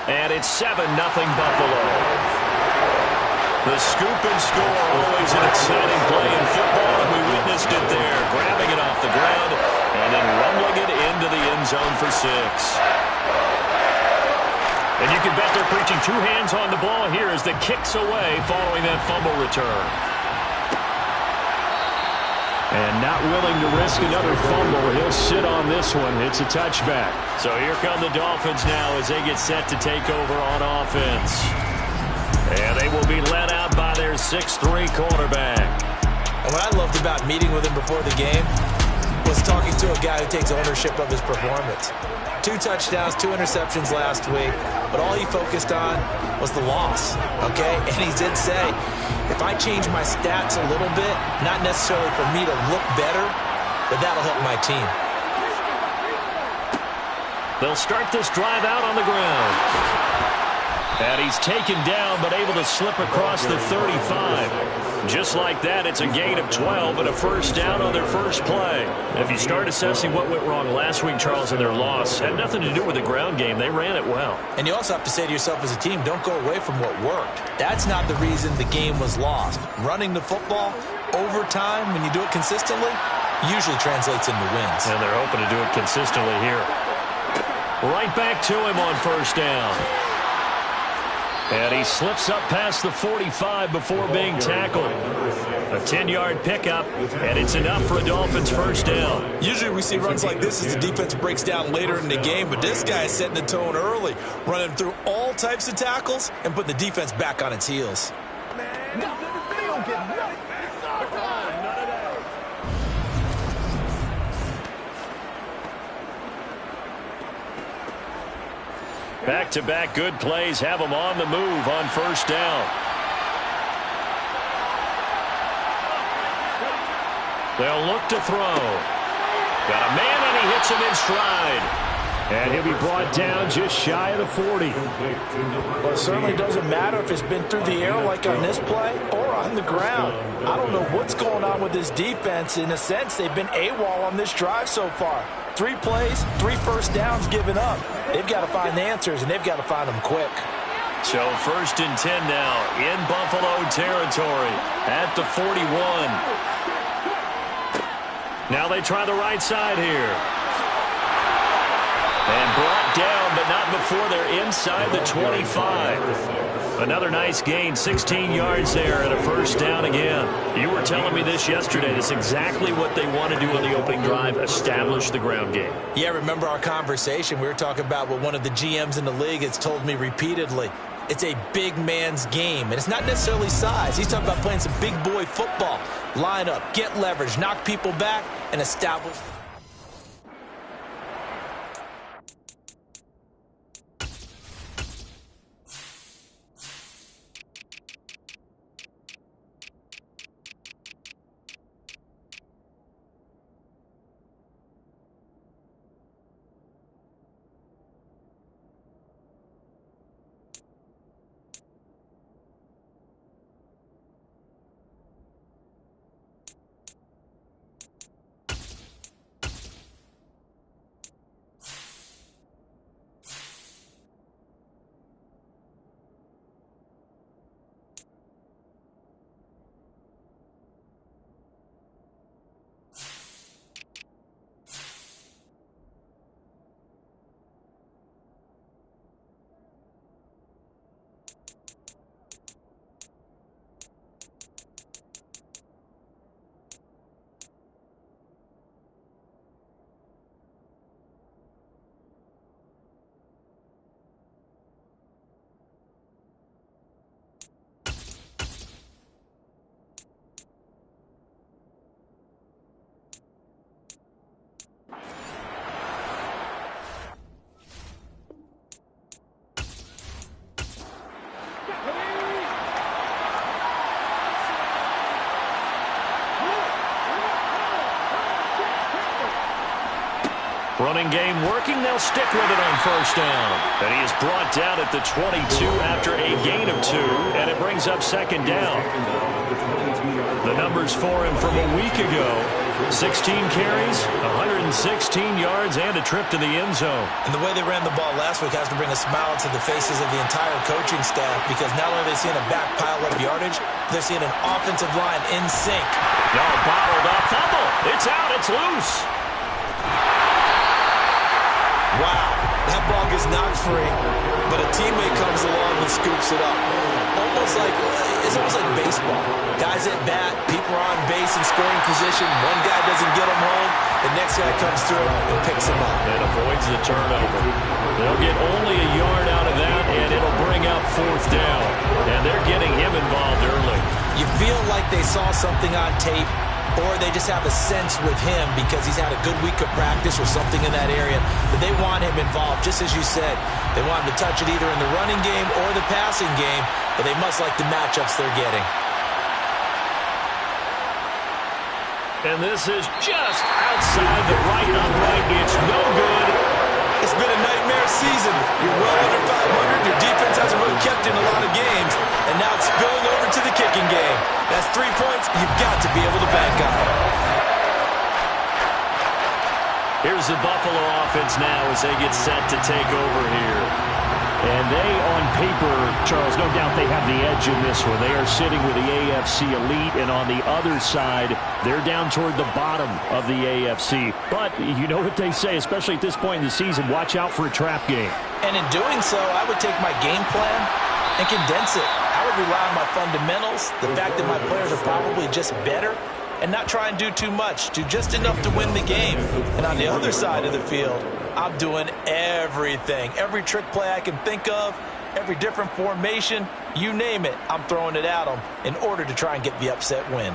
And it's 7-0 Buffalo. The scoop and score, always an exciting play in football, and we witnessed it there, grabbing it off the ground and then rumbling it into the end zone for 6. And you can bet they're preaching 2 hands on the ball here as the kick's away following that fumble return. And not willing to risk another fumble. He'll sit on this one. It's a touchback. So here come the Dolphins now as they get set to take over on offense. And they will be led out by their 6'3" quarterback. And what I loved about meeting with him before the game was talking to a guy who takes ownership of his performance. 2 touchdowns, 2 interceptions last week, but all he focused on was the loss, okay? And he did say, if I change my stats a little bit, not necessarily for me to look better, but that'll help my team. They'll start this drive out on the ground. And he's taken down, but able to slip across the 35. Just like that, it's a gain of 12 and a first down on their first play. If you start assessing what went wrong last week, Charles, in their loss, had nothing to do with the ground game. They ran it well. And you also have to say to yourself as a team, don't go away from what worked. That's not the reason the game was lost. Running the football over time, when you do it consistently, usually translates into wins. And they're hoping to do it consistently here. Right back to him on first down. And he slips up past the 45 before being tackled. A 10-yard pickup, and it's enough for a Dolphins first down. Usually we see runs like this as the defense breaks down later in the game, but this guy is setting the tone early, running through all types of tackles and putting the defense back on its heels. Back-to-back good plays have them on the move on first down. They'll look to throw. Got a man, and he hits him in stride. And he'll be brought down just shy of the 40. Well, it certainly doesn't matter if it's been through the air like on this play or on the ground. I don't know what's going on with this defense. In a sense, they've been AWOL on this drive so far. 3 plays, 3 first downs given up. They've got to find the answers, and they've got to find them quick. So 1st and 10 now in Buffalo territory at the 41. Now they try the right side here. And brought down, but not before they're inside the 25. Another nice gain, 16 yards there and a first down again. You were telling me this yesterday. That's exactly what they want to do on the opening drive, establish the ground game. Yeah, remember our conversation. We were talking about what one of the GMs in the league has told me repeatedly. It's a big man's game, and it's not necessarily size. He's talking about playing some big boy football. Line up, get leverage, knock people back, and establish. Running game working. They'll stick with it on first down. And he is brought down at the 22 after a gain of 2. And it brings up second down. The numbers for him from a week ago. 16 carries, 116 yards, and a trip to the end zone. And the way they ran the ball last week has to bring a smile to the faces of the entire coaching staff, because not only are they seeing a back pile of yardage, they're seeing an offensive line in sync. No, bottled up. Fumble. It's out. It's loose. Wow. That ball gets knocked free, but a teammate comes along and scoops it up. It's almost like baseball. Guys at bat, people are on base in scoring position. One guy doesn't get him home. The next guy comes through and picks him up. And avoids the turnover. They'll get only a yard out of that, and it'll bring up 4th down. And they're getting him involved early. You feel like they saw something on tape, or they just have a sense with him because he's had a good week of practice or something in that area. But they want him involved, just as you said. They want him to touch it either in the running game or the passing game, but they must like the matchups they're getting. And this is just outside the right upright. It's no good. It's been a nightmare season. You're well under 500. Your defense hasn't really kept in a lot of games. And now it's spilling over to the kicking game. That's 3 points you've got to be able to bank on. Here's the Buffalo offense now as they get set to take over here. And they, on paper, Charles, no doubt they have the edge in this one. They are sitting with the AFC elite, and on the other side, they're down toward the bottom of the AFC. But you know what they say, especially at this point in the season, watch out for a trap game. And in doing so, I would take my game plan and condense it. I would rely on my fundamentals, the fact that my players are probably just better, and not try and do too much, do just enough to win the game. And on the other side of the field, I'm doing everything. Every trick play I can think of, every different formation, you name it, I'm throwing it at them in order to try and get the upset win.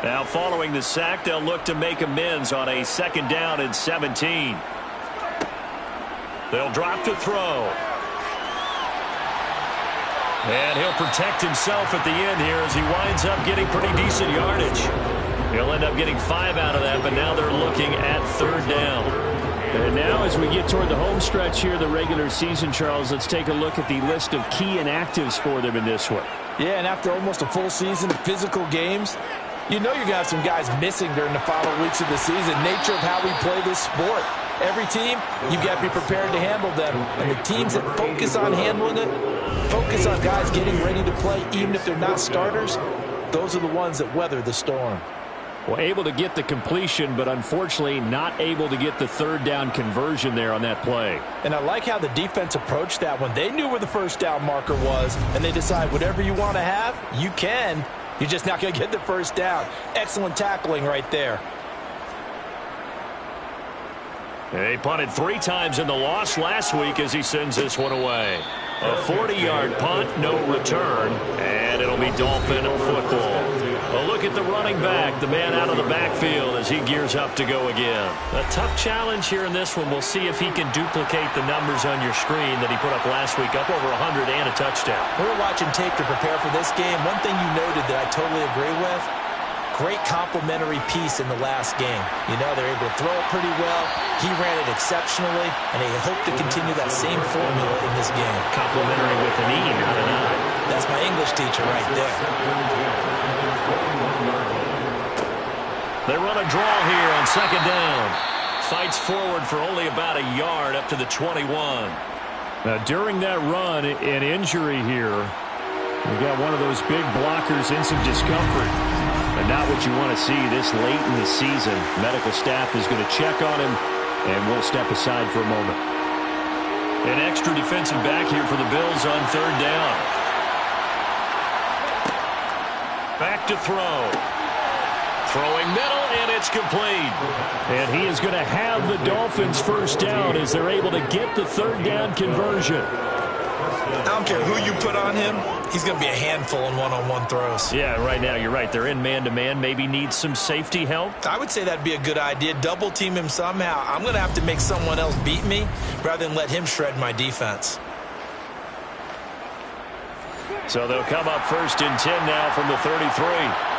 Now following the sack, they'll look to make amends on a 2nd down and 17. They'll drop to throw. And he'll protect himself at the end here as he winds up getting pretty decent yardage. He'll end up getting 5 out of that, but now they're looking at 3rd down. And now as we get toward the home stretch here, the regular season, Charles, let's take a look at the list of key inactives for them in this one. Yeah, and after almost a full season of physical games, you know you're going to have some guys missing during the final weeks of the season. Nature of how we play this sport. Every team, you've got to be prepared to handle them. And the teams that focus on handling it, focus on guys getting ready to play, even if they're not starters, those are the ones that weather the storm. Well, able to get the completion, but unfortunately not able to get the 3rd down conversion there on that play. And I like how the defense approached that one. They knew where the 1st down marker was, and they decide whatever you want to have, you can. You're just not going to get the 1st down. Excellent tackling right there. He punted 3 times in the loss last week as he sends this one away. A 40-yard punt, no return, and it'll be Dolphin football. A look at the running back, the man out of the backfield as he gears up to go again. A tough challenge here in this one. We'll see if he can duplicate the numbers on your screen that he put up last week, up over 100 and a touchdown. We were watching tape to prepare for this game. One thing you noted that I totally agree with, great complementary piece in the last game. You know, they're able to throw it pretty well. He ran it exceptionally, and they hope to continue that same formula in this game. Complimentary with an E, not an I. That's my English teacher right there. They run a draw here on 2nd down. Fights forward for only about a yard up to the 21. Now, during that run, an injury here. We got one of those big blockers in some discomfort. And not what you want to see this late in the season. Medical staff is going to check on him, and we'll step aside for a moment. An extra defensive back here for the Bills on 3rd down. Back to throw. Throwing middle, and it's complete. And he is going to have the Dolphins 1st down as they're able to get the 3rd down conversion. I don't care who you put on him, he's going to be a handful in one-on-one throws. Yeah, right now you're right. They're in man-to-man. Maybe needs some safety help. I would say that'd be a good idea. Double team him somehow. I'm going to have to make someone else beat me rather than let him shred my defense. So they'll come up 1st and 10 now from the 33.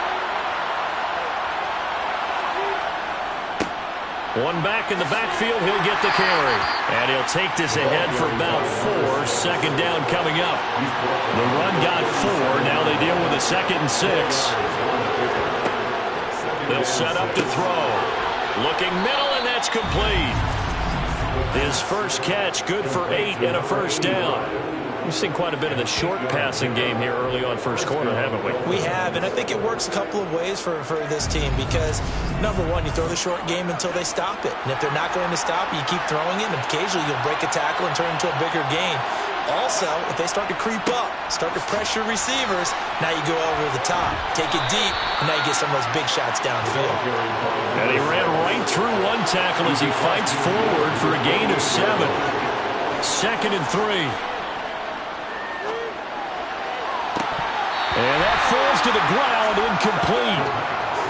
One back in the backfield, he'll get the carry. And he'll take this ahead for about 4. Second down coming up. The run got 4. Now they deal with a 2nd and 6. They'll set up to throw. Looking middle, and that's complete. His first catch, good for 8 and a first down. We've seen quite a bit of the short passing game here early on first quarter, haven't we? We have, and I think it works a couple of ways for this team because, number one, you throw the short game until they stop it. And if they're not going to stop it, you keep throwing it, and occasionally you'll break a tackle and turn it into a bigger gain. Also, if they start to creep up, start to pressure receivers, now you go over the top, take it deep, and now you get some of those big shots downfield. And he ran right through one tackle as he fights forward for a gain of 7. 2nd and 3. And that falls to the ground, incomplete.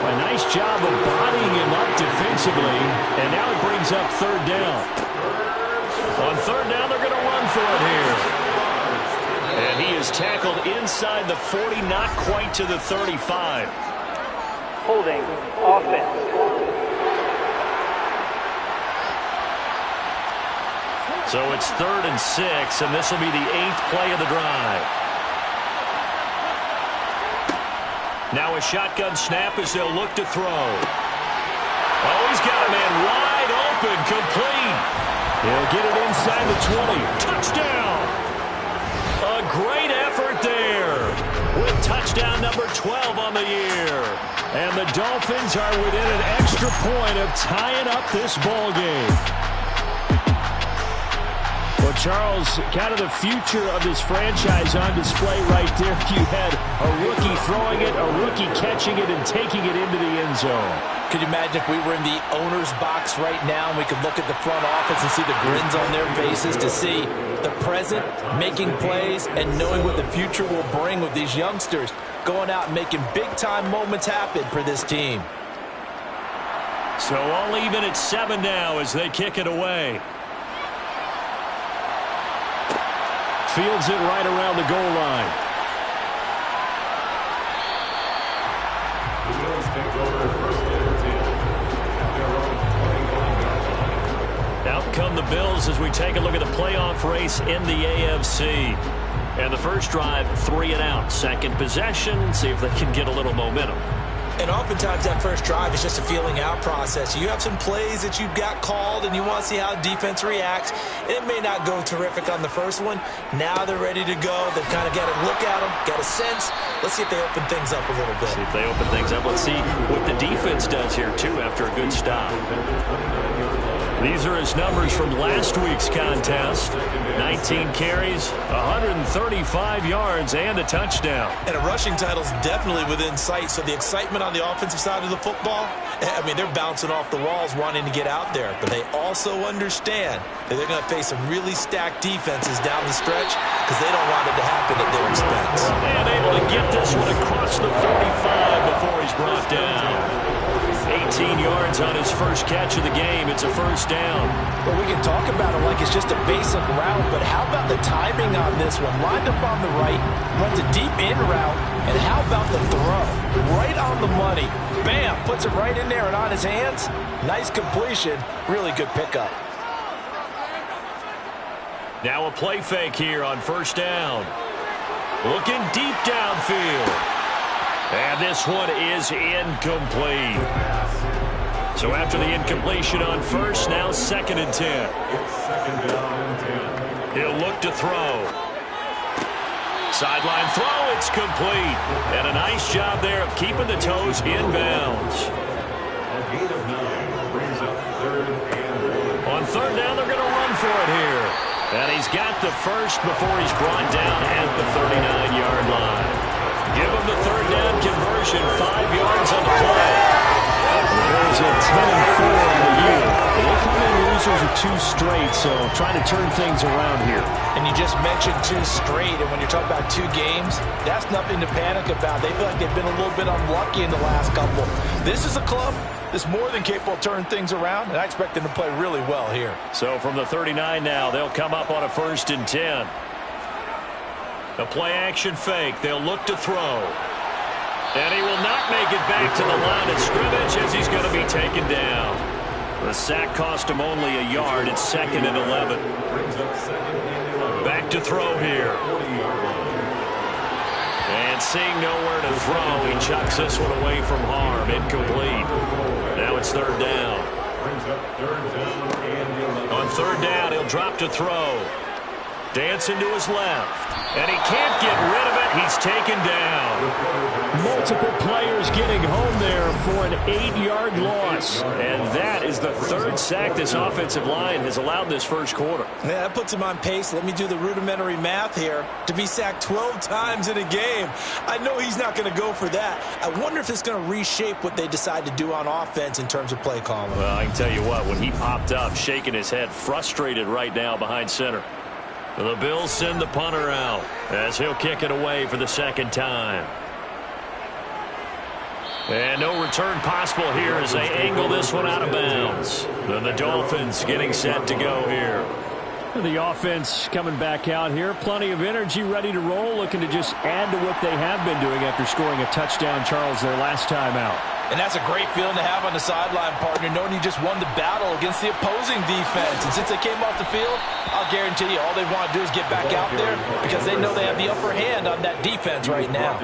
A nice job of bodying him up defensively, and now it brings up 3rd down. On 3rd down, they're going to run for it here. And he is tackled inside the 40, not quite to the 35. Holding, offense. So it's 3rd and 6, and this will be the 8th play of the drive. Now a shotgun snap as they'll look to throw. Oh, he's got a man wide open, complete. He'll get it inside the 20. Touchdown! A great effort there with touchdown number 12 on the year. And the Dolphins are within an extra point of tying up this ball game. Well, Charles, kind of the future of this franchise on display right there. You had a rookie throwing it, a rookie catching it, and taking it into the end zone. Could you imagine if we were in the owner's box right now and we could look at the front office and see the grins on their faces to see the present making plays and knowing what the future will bring with these youngsters going out and making big-time moments happen for this team. So all even at 7 now as they kick it away. Fields it right around the goal line. Out come the Bills as we take a look at the playoff race in the AFC. And the first drive, 3 and out. Second possession, see if they can get a little momentum. And oftentimes that first drive is just a feeling out process. You have some plays that you've got called and you want to see how defense reacts. It may not go terrific on the first one. Now they're ready to go. They've kind of got a look at them, got a sense. Let's see if they open things up a little bit. See if they open things up. Let's see what the defense does here, too, after a good stop. These are his numbers from last week's contest. 19 carries, 135 yards, and a touchdown. And a rushing title's definitely within sight, so the excitement on the offensive side of the football, I mean, they're bouncing off the walls wanting to get out there, but they also understand that they're going to face some really stacked defenses down the stretch because they don't want it to happen at their expense. And able to get this one across the 45 before he's brought down. 18 yards on his first catch of the game. It's a first down. Well, we can talk about it like it's just a basic route, but how about the timing on this one? Lined up on the right, runs a deep in route, and how about the throw? Right on the money. Bam! Puts it right in there and on his hands. Nice completion. Really good pickup. Now a play fake here on first down. Looking deep downfield. And this one is incomplete. So after the incompletion on first, now 2nd and 10. He'll look to throw. Sideline throw, it's complete. And a nice job there of keeping the toes inbounds. On 3rd down, they're going to run for it here. And he's got the first before he's brought down at the 39-yard line. Give him the 3rd down conversion, 5 yards on the play. There's a 10-4 on the year. They come in losers of 2 straight, so trying to turn things around here. And you just mentioned 2 straight, and when you're talking about 2 games, that's nothing to panic about. They feel like they've been a little bit unlucky in the last couple. This is a club that's more than capable of turning things around, and I expect them to play really well here. So from the 39 now, they'll come up on a 1st and 10. A play-action fake. They'll look to throw. And he will not make it back to the line of scrimmage as he's going to be taken down. The sack cost him only a yard. It's 2nd and 11. Back to throw here. And seeing nowhere to throw, he chucks this one away from harm. Incomplete. Now it's 3rd down. On 3rd down, he'll drop to throw. Dancing to his left. And he can't get rid of it. He's taken down. Multiple players getting home there for an 8-yard loss. And that is the 3rd sack this offensive line has allowed this first quarter. Yeah, that puts him on pace. Let me do the rudimentary math here. To be sacked 12 times in a game. I know he's not going to go for that. I wonder if it's going to reshape what they decide to do on offense in terms of play calling. Well, I can tell you what, when he popped up, shaking his head, frustrated right now behind center. The Bills send the punter out as he'll kick it away for the 2nd time. And no return possible here as they angle this one out of bounds. Then the Dolphins getting set to go here. The offense coming back out here. Plenty of energy, ready to roll, looking to just add to what they have been doing after scoring a touchdown, Charles, their last time out. And that's a great feeling to have on the sideline, partner, knowing you just won the battle against the opposing defense. And since they came off the field, I'll guarantee you all they want to do is get back out there because they know they have the upper hand on that defense right now.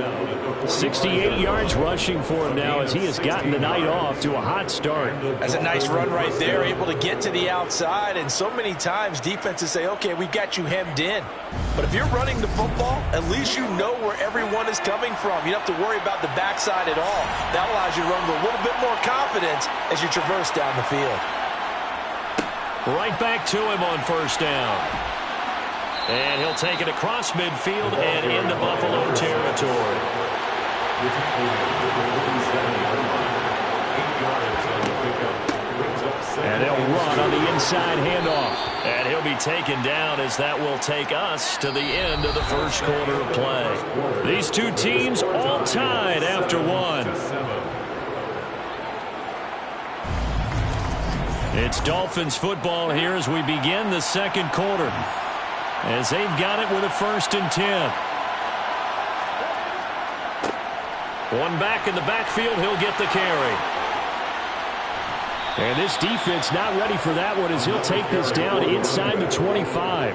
68 yards rushing for him now as he has gotten the night off to a hot start. That's a nice run right there, able to get to the outside. And so many times defenses say, okay, we got you hemmed in. But if you're running the football, at least you know where everyone is coming from. You don't have to worry about the backside at all. That allows you to run with a little bit more confidence as you traverse down the field. Right back to him on 1st down. And he'll take it across midfield and into Buffalo territory. And they'll run on the inside handoff. And he'll be taken down as that will take us to the end of the first quarter of play. These two teams all tied after one. It's Dolphins football here as we begin the 2nd quarter. As they've got it with a 1st and 10. One back in the backfield, he'll get the carry. And this defense not ready for that one as he'll take this down inside the 25.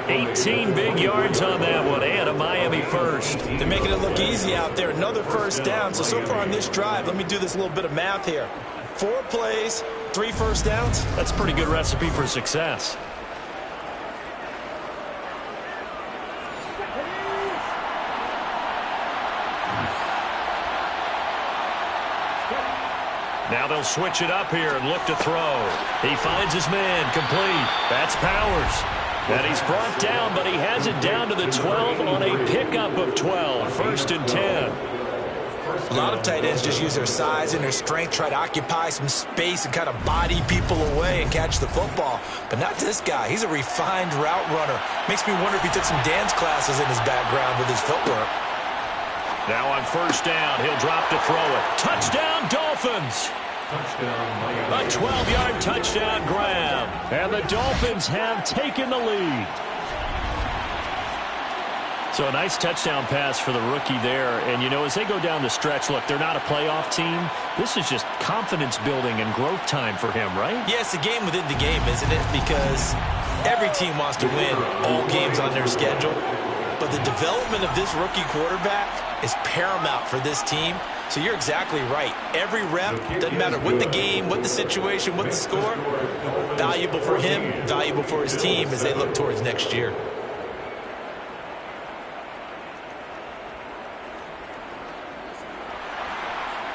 18 big yards on that one and a Miami first. They're making it look easy out there. Another 1st down. So far on this drive, let me do this little bit of math here. 4 plays, 3 first downs. That's a pretty good recipe for success. Now they'll switch it up here and look to throw. He finds his man, complete. That's Powers. And he's brought down, but he has it down to the 12 on a pickup of 12. 1st and 10. A lot of tight ends just use their size and their strength, try to occupy some space and kind of body people away and catch the football. But not this guy. He's a refined route runner. Makes me wonder if he took some dance classes in his background with his footwork. Now on 1st down, he'll drop to throw it. Touchdown, Dolphins! A 12-yard touchdown grab. And the Dolphins have taken the lead. So a nice touchdown pass for the rookie there. And, you know, as they go down the stretch, look, they're not a playoff team. This is just confidence building and growth time for him, right? Yeah, it's a game within the game, isn't it? Because every team wants to win all games on their schedule. But the development of this rookie quarterback is paramount for this team. So you're exactly right. Every rep, doesn't matter what the game, what the situation, what the score, valuable for him, valuable for his team as they look towards next year.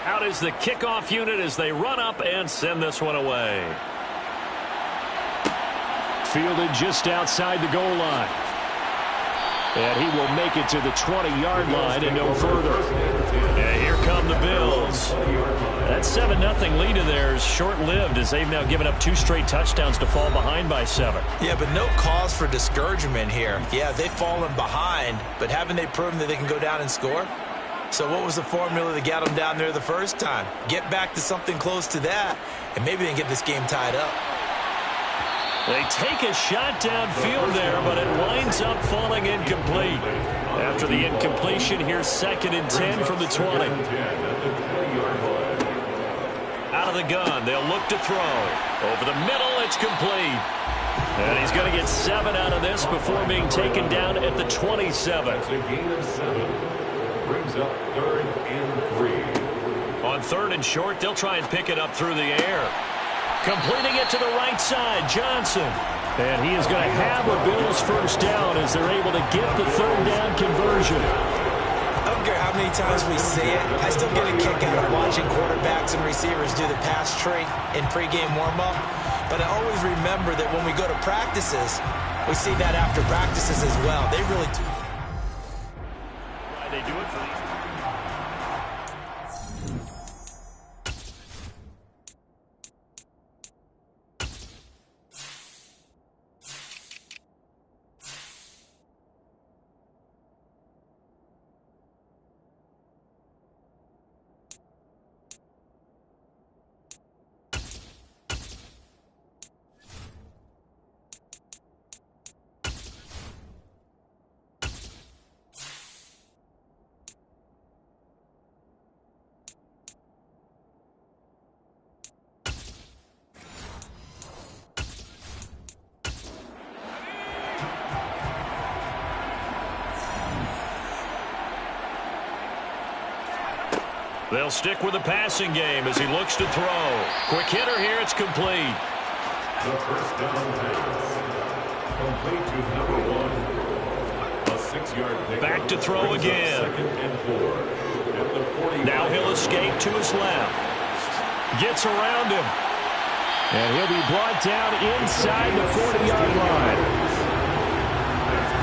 Out is the kickoff unit as they run up and send this one away. Fielded just outside the goal line. And he will make it to the 20-yard line and no further. And here come the Bills. That 7-0 lead of theirs short-lived as they've now given up 2 straight touchdowns to fall behind by 7. Yeah, but no cause for discouragement here. Yeah, they've fallen behind, but haven't they proven that they can go down and score? So what was the formula that got them down there the first time? Get back to something close to that, and maybe they can get this game tied up. They take a shot downfield there, but it winds up falling incomplete. After the incompletion, here's 2nd and 10 from the 20. Out Out of the gun, they'll look to throw. Over the middle, it's complete. And he's going to get 7 out of this before being taken down at the 27. That's a gain of 7. Brings up 3rd and 3. On 3rd and short, they'll try and pick it up through the air. Completing it to the right side, Johnson. And he is going to have a Bills first down as they're able to get the 3rd down conversion. I don't care how many times we see it. I still get a kick out of watching quarterbacks and receivers do the pass tree in pregame warm-up. But I always remember that when we go to practices, we see that after practices as well. They really do. Why they do it for these? They'll stick with the passing game as he looks to throw. Quick hitter here, it's complete. The first down pass. Complete to number 1. A 6-yard pickup. Back to throw again. 2nd and 4. At the 40. Now he'll escape to his left. Gets around him. And he'll be brought down inside the 40-yard line.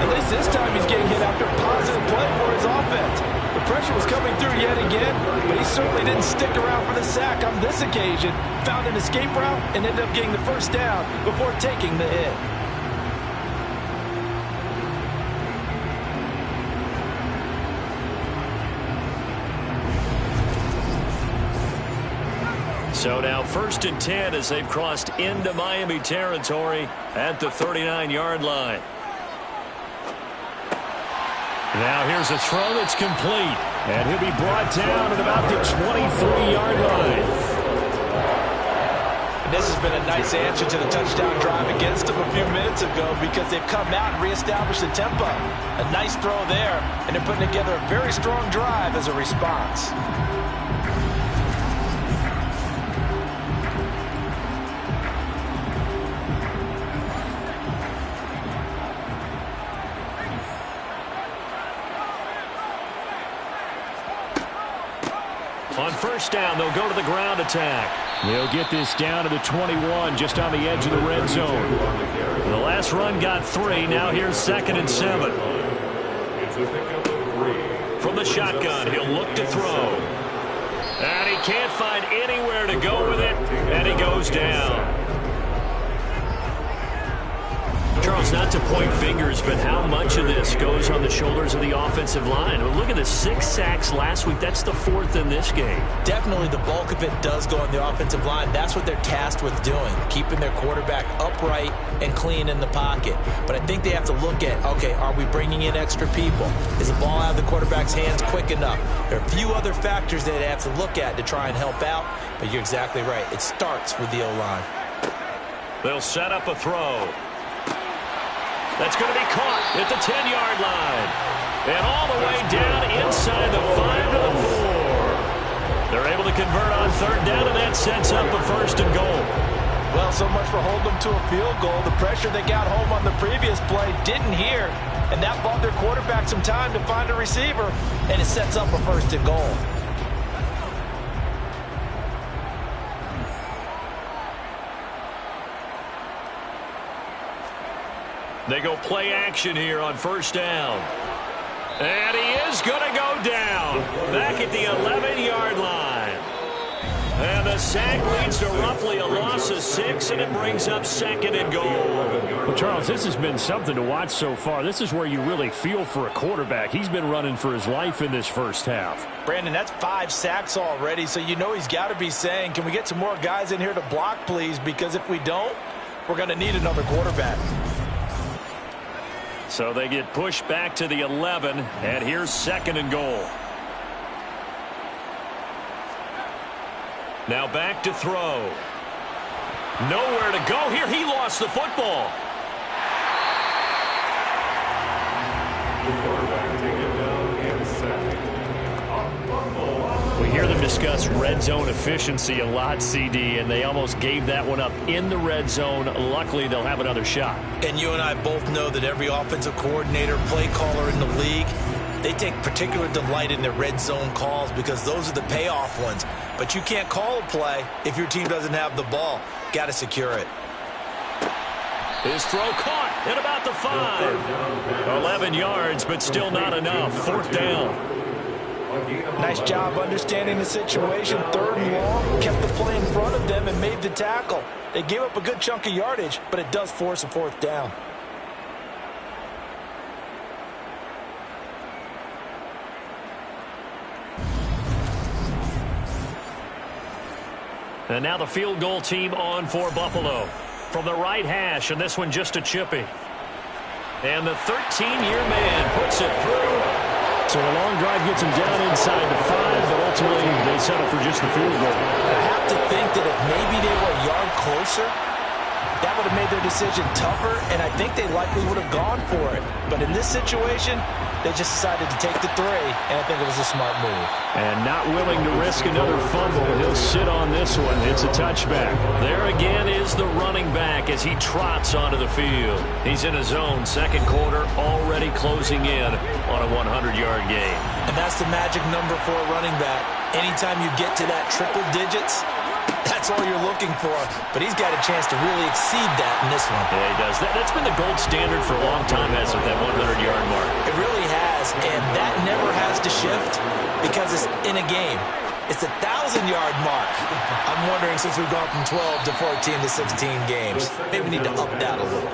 At least this time he's getting hit after a positive play for his offense. The pressure was coming through yet again, but he certainly didn't stick around for the sack on this occasion. Found an escape route and ended up getting the first down before taking the hit. So now 1st and 10 as they've crossed into Miami territory at the 39-yard line. Now here's a throw that's complete. And he'll be brought down at about the 23-yard line. And this has been a nice answer to the touchdown drive against them a few minutes ago because they've come out and reestablished the tempo. A nice throw there, and they're putting together a very strong drive as a response. On 1st down, they'll go to the ground attack. They'll get this down to the 21, just on the edge of the red zone. The last run got 3. Now here's 2nd and 7. From the shotgun, he'll look to throw. And he can't find anywhere to go with it, and he goes down. Charles, not to point fingers, but how much of this goes on the shoulders of the offensive line? Well, look at the 6 sacks last week. That's the 4th in this game. Definitely the bulk of it does go on the offensive line. That's what they're tasked with doing, keeping their quarterback upright and clean in the pocket. But I think they have to look at, okay, are we bringing in extra people? Is the ball out of the quarterback's hands quick enough? There are a few other factors that they have to look at to try and help out, but you're exactly right. It starts with the O-line. They'll set up a throw. That's going to be caught at the 10-yard line. And all the way down inside the 5 to the 4. They're able to convert on 3rd down, and that sets up a 1st and goal. Well, so much for holding them to a field goal. The pressure they got home on the previous play didn't hear, and that bought their quarterback some time to find a receiver, and it sets up a 1st and goal. They go play action here on 1st down. And he is going to go down back at the 11-yard line. And the sack leads to roughly a loss of 6, and it brings up 2nd and goal. Well, Charles, this has been something to watch so far. This is where you really feel for a quarterback. He's been running for his life in this first half. Brandon, that's 5 sacks already, so you know he's got to be saying, can we get some more guys in here to block, please? Because if we don't, we're going to need another quarterback. So they get pushed back to the 11, and here's 2nd and goal. Now back to throw. Nowhere to go here. He lost the football. The quarterback taken down and sacked. A fumble. We hear them discuss red zone efficiency a lot, CD, and they almost gave that one up in the red zone. Luckily, they'll have another shot. And you and I both know that every offensive coordinator, play caller in the league, they take particular delight in their red zone calls because those are the payoff ones. But you can't call a play if your team doesn't have the ball. Got to secure it. His throw caught at about the 5. 11 yards, but still not enough. 4th down. Nice job understanding the situation. 3rd and long, kept the play in front of them and made the tackle. They gave up a good chunk of yardage, but it does force a 4th down. And now the field goal team on for Buffalo. From the right hash, and this one just a chippy. And the 13-year man puts it through. So a long drive gets him down inside the 5, but ultimately they settle for just the field goal. I have to think that if maybe they were a yard closer, that would have made their decision tougher, and I think they likely would have gone for it. But in this situation, they just decided to take the 3, and I think it was a smart move. And not willing to risk another fumble. He'll sit on this one. It's a touchback. There again is the running back as he trots onto the field. He's in his own 2nd quarter, already closing in on a 100-yard game. And that's the magic number for a running back. Anytime you get to that triple digits, that's all you're looking for. But he's got a chance to really exceed that in this one. Yeah, he does. That's been the gold standard for a long time, hasn't it, that 100-yard mark? It really has, and that never has to shift because it's in a game. It's a 1,000-yard mark. I'm wondering, since we've gone from 12 to 14 to 16 games, maybe we need to up that a little.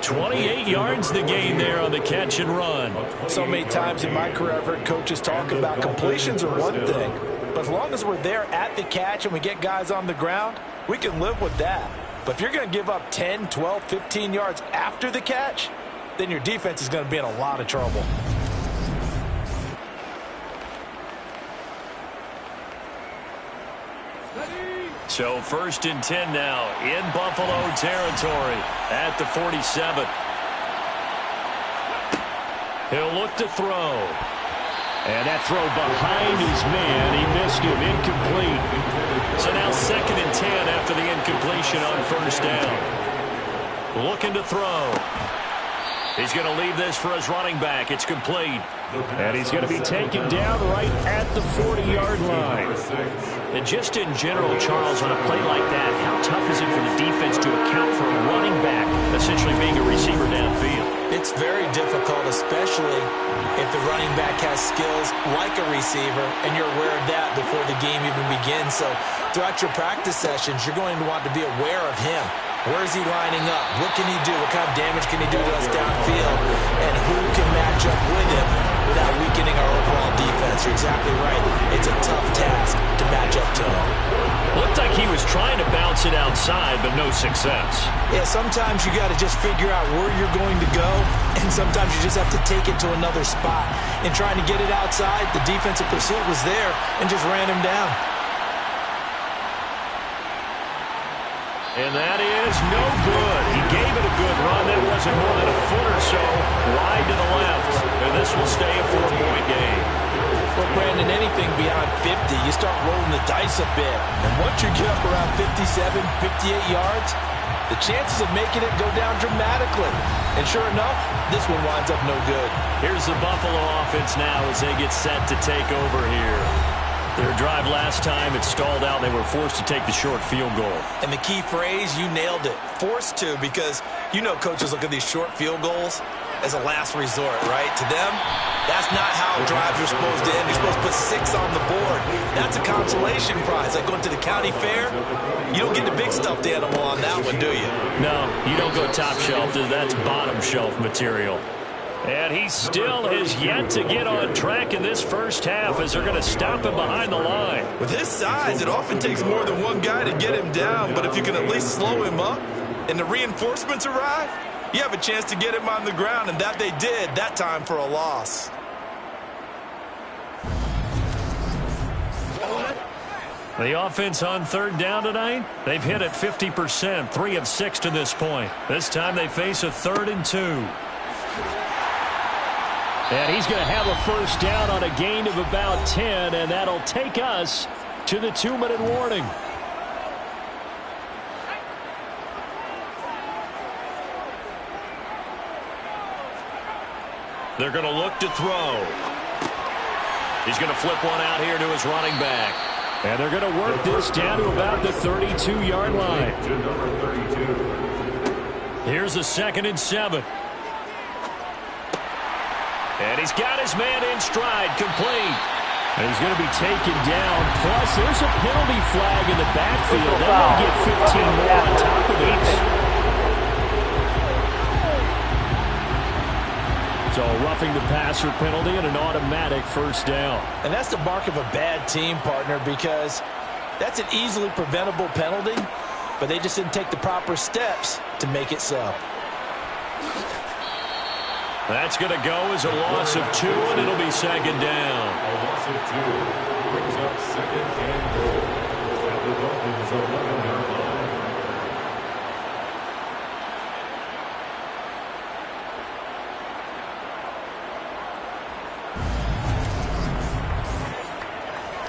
28 yards the gain there on the catch and run. So many times in my career, I've heard coaches talk about completions are one thing, but as long as we're there at the catch and we get guys on the ground, we can live with that. But if you're going to give up 10, 12, 15 yards after the catch, then your defense is going to be in a lot of trouble. So 1st and 10 now in Buffalo territory at the 47. He'll look to throw. And that throw behind his man, he missed him, incomplete. So now 2nd and 10 after the incompletion on 1st down. Looking to throw. He's going to leave this for his running back. It's complete. And he's going to be taken down right at the 40-yard line. And just in general, Charles, on a play like that, how tough is it for the defense to account for a running back essentially being a receiver downfield? It's very difficult, especially if the running back has skills like a receiver, and you're aware of that before the game even begins. So throughout your practice sessions, you're going to want to be aware of him. Where is he lining up? What can he do? What kind of damage can he do to us downfield? And who can match up with him without weakening our overall defense? You're exactly right. It's a tough task to match up to him. Looked like he was trying to bounce it outside, but no success. Yeah, sometimes you got to just figure out where you're going to go, and sometimes you just have to take it to another spot. In trying to get it outside, the defensive pursuit was there and just ran him down. And that is no good. He gave it a good run. That wasn't more than a foot or so wide to the left. And this will stay a 4-point game. Well, Brandon, anything beyond 50, you start rolling the dice a bit. And once you get up around 57, 58 yards, the chances of making it go down dramatically. And sure enough, this one winds up no good. Here's the Buffalo offense now as they get set to take over here. Their drive last time, it stalled out. They were forced to take the short field goal. And the key phrase, you nailed it. Forced to, because you know coaches look at these short field goals as a last resort, right? To them, that's not how drives are supposed to end. You're supposed to put 6 on the board. That's a consolation prize. Like going to the county fair, you don't get the big stuffed animal on that one, do you? No, you don't go top shelf. That's bottom shelf material. And he still has yet to get on track in this first half as they're going to stop him behind the line. With his size, it often takes more than one guy to get him down, but if you can at least slow him up and the reinforcements arrive, you have a chance to get him on the ground, and that they did, that time for a loss. The offense on third down tonight, they've hit it 50%, 3 of 6 to this point. This time they face a 3rd and 2. And he's going to have a first down on a gain of about 10, and that'll take us to the 2-minute warning. They're going to look to throw. He's going to flip one out here to his running back. And they're going to work this down to about the 32-yard line. Here's a 2nd and 7. And he's got his man in stride, complete. And he's going to be taken down. Plus, there's a penalty flag in the backfield. That may get 15 more on top of this. So a roughing the passer penalty and an automatic first down. And that's the mark of a bad team, partner, because that's an easily preventable penalty, but they just didn't take the proper steps to make it so. That's going to go as a loss of 2, and it'll be 2nd down. A loss of 2 brings up 2nd and goal at the Dolphins' 11-yard line.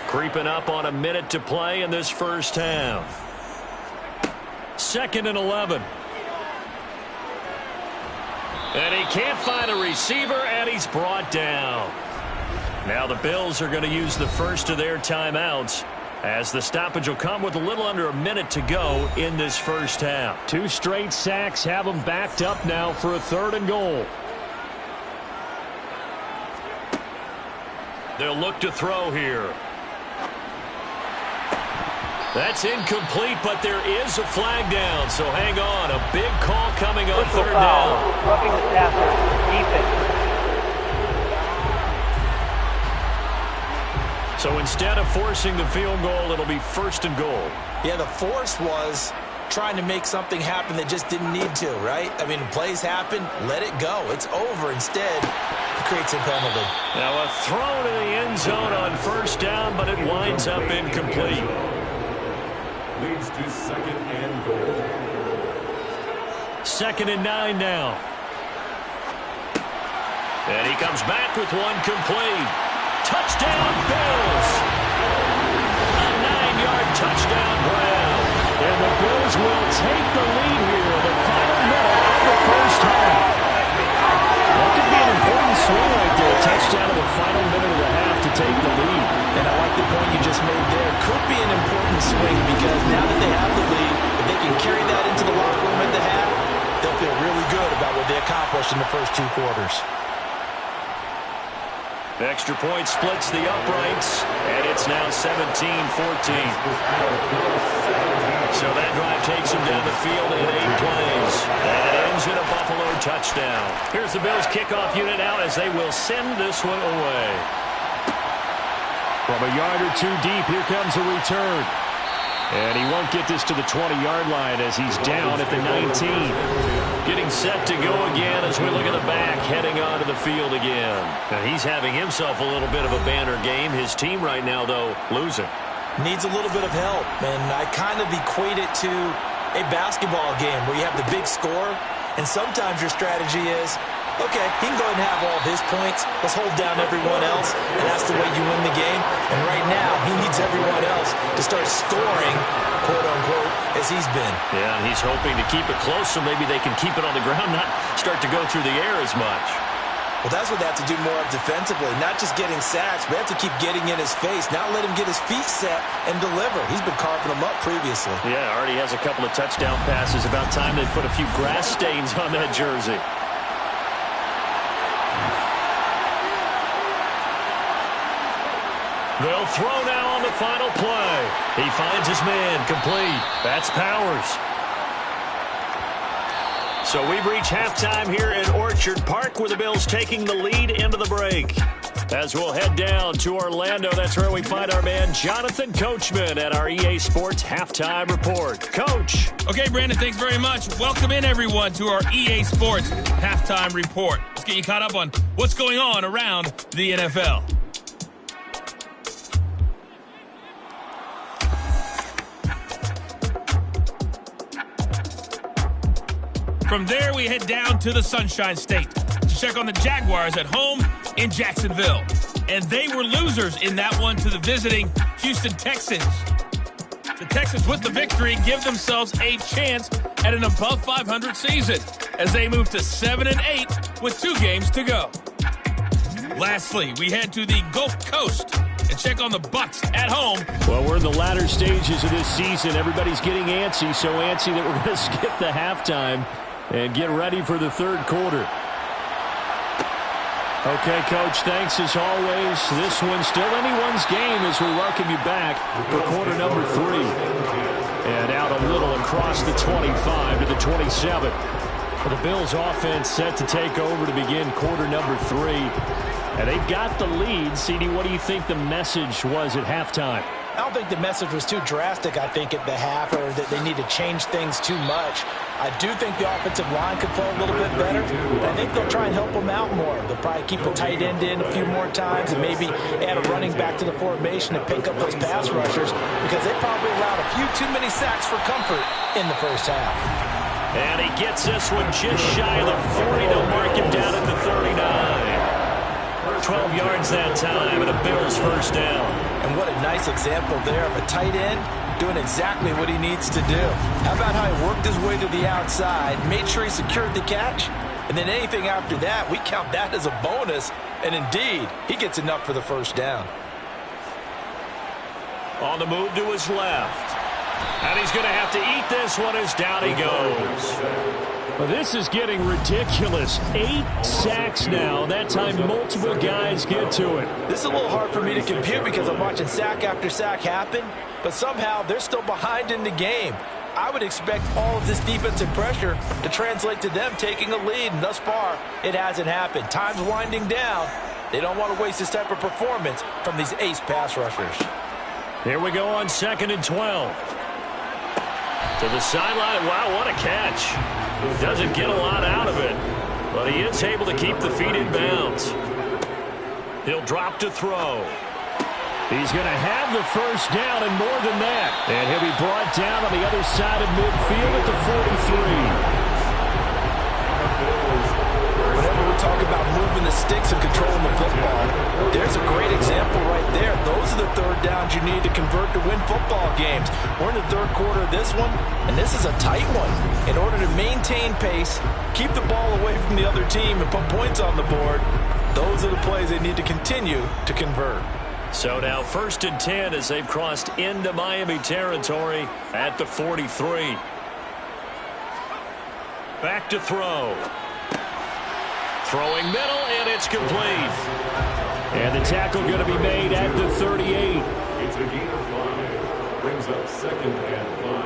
Creeping up on a minute to play in this first half. 2nd and 11. And he can't find a receiver, and he's brought down. Now the Bills are going to use the first of their timeouts, as the stoppage will come with a little under a minute to go in this first half. 2 straight sacks have them backed up now for a 3rd and goal. They'll look to throw here. That's incomplete, but there is a flag down, so hang on. A big call coming on 3rd down. Roughing the passer, defense. So instead of forcing the field goal, it'll be 1st and goal. Yeah, the force was trying to make something happen that just didn't need to, right? I mean, plays happen, let it go. It's over. Instead, it creates a penalty. Now a throw to the end zone on 1st down, but it winds up incomplete. Leads to 2nd and goal. 2nd and 9 now. And he comes back with one complete. Touchdown, Bills! A 9-yard touchdown grab. And the Bills will take the lead here in the final minute of the first half. That could be an important swing right there. Touchdown in the final minute of the half to take the lead. And I like the point you just made there. Could be an important swing because now that they have the lead, if they can carry that into the locker room at the half, they'll feel really good about what they accomplished in the first 2 quarters. Extra point splits the uprights, and it's now 17-14. So that drive takes him down the field in 8 plays. And it ends in a Buffalo touchdown. Here's the Bills kickoff unit now as they will send this one away. From a yard or 2 deep, here comes a return. And he won't get this to the 20-yard line as he's down at the 19. Getting set to go again as we look at the back, heading onto the field again. Now he's having himself a little bit of a banner game. His team right now, though, losing. Needs a little bit of help, and I kind of equate it to a basketball game where you have the big score, and sometimes your strategy is, okay, he can go ahead and have all of his points. Let's hold down everyone else, and that's the way you win the game. And right now, he needs everyone else to start scoring, quote-unquote, as he's been. Yeah, and he's hoping to keep it close so maybe they can keep it on the ground, not start to go through the air as much. Well, that's what they have to do more of defensively, not just getting sacks, but they have to keep getting in his face, not let him get his feet set and deliver. He's been carving them up previously. Yeah, already has a couple of touchdown passes. About time they put a few grass stains on that jersey. They'll throw now on the final play. He finds his man, complete. That's Powers. So we've reached halftime here at Orchard Park with the Bills taking the lead into the break. As we'll head down to Orlando, that's where we find our man Jonathan Coachman at our EA Sports Halftime Report. Coach. Okay, Brandon, thanks very much. Welcome in, everyone, to our EA Sports Halftime Report. Let's get you caught up on what's going on around the NFL. From there, we head down to the Sunshine State to check on the Jaguars at home in Jacksonville. And they were losers in that one to the visiting Houston Texans. The Texans, with the victory, give themselves a chance at an above 500 season as they move to 7-8 with 2 games to go. Lastly, we head to the Gulf Coast and check on the Bucs at home. Well, we're in the latter stages of this season. Everybody's getting antsy, so antsy that we're going to skip the halftime and get ready for the third quarter. Okay, Coach, thanks as always. This one's still anyone's game as we welcome you back for quarter number 3. And out a little across the 25 to the 27. For the Bills offense set to take over to begin quarter number 3. And they've got the lead. CD, what do you think the message was at halftime? I don't think the message was too drastic, I think, at the half, or that they need to change things too much. I do think the offensive line could play a little bit better. I think they'll try and help them out more. They'll probably keep a tight end in a few more times and maybe add a running back to the formation to pick up those pass rushers, because they probably allowed a few too many sacks for comfort in the first half. And he gets this one just shy of the 40. They'll mark him down at the 39. 12 yards that time and a Bills first down. And what a nice example there of a tight end doing exactly what he needs to do. How about how he worked his way to the outside, made sure he secured the catch, and then anything after that, we count that as a bonus. And indeed, he gets enough for the first down. On the move to his left. And he's going to have to eat this one as down he goes. Well, this is getting ridiculous. 8 sacks now. That time multiple guys get to it. This is a little hard for me to compute because I'm watching sack after sack happen, but somehow they're still behind in the game. I would expect all of this defensive pressure to translate to them taking a lead, and thus far, it hasn't happened. Time's winding down. They don't want to waste this type of performance from these ace pass rushers. Here we go on 2nd and 12. To the sideline. Wow, what a catch. Doesn't get a lot out of it, but he is able to keep the feet in bounds. He'll drop to throw. He's going to have the first down and more than that. And he'll be brought down on the other side of midfield at the 43. Whenever we talk about moving the sticks and controlling the football, there's a great example right there. Those are the third downs you need to convert to win football games. We're in the third quarter of this one, and this is a tight one. In order to maintain pace, keep the ball away from the other team, and put points on the board, those are the plays they need to continue to convert. So now 1st and 10 as they've crossed into Miami territory at the 43. Back to throw. Throwing middle, and it's complete. And the tackle going to be made at the 38. It's a gain of 5. Brings up 2nd and 5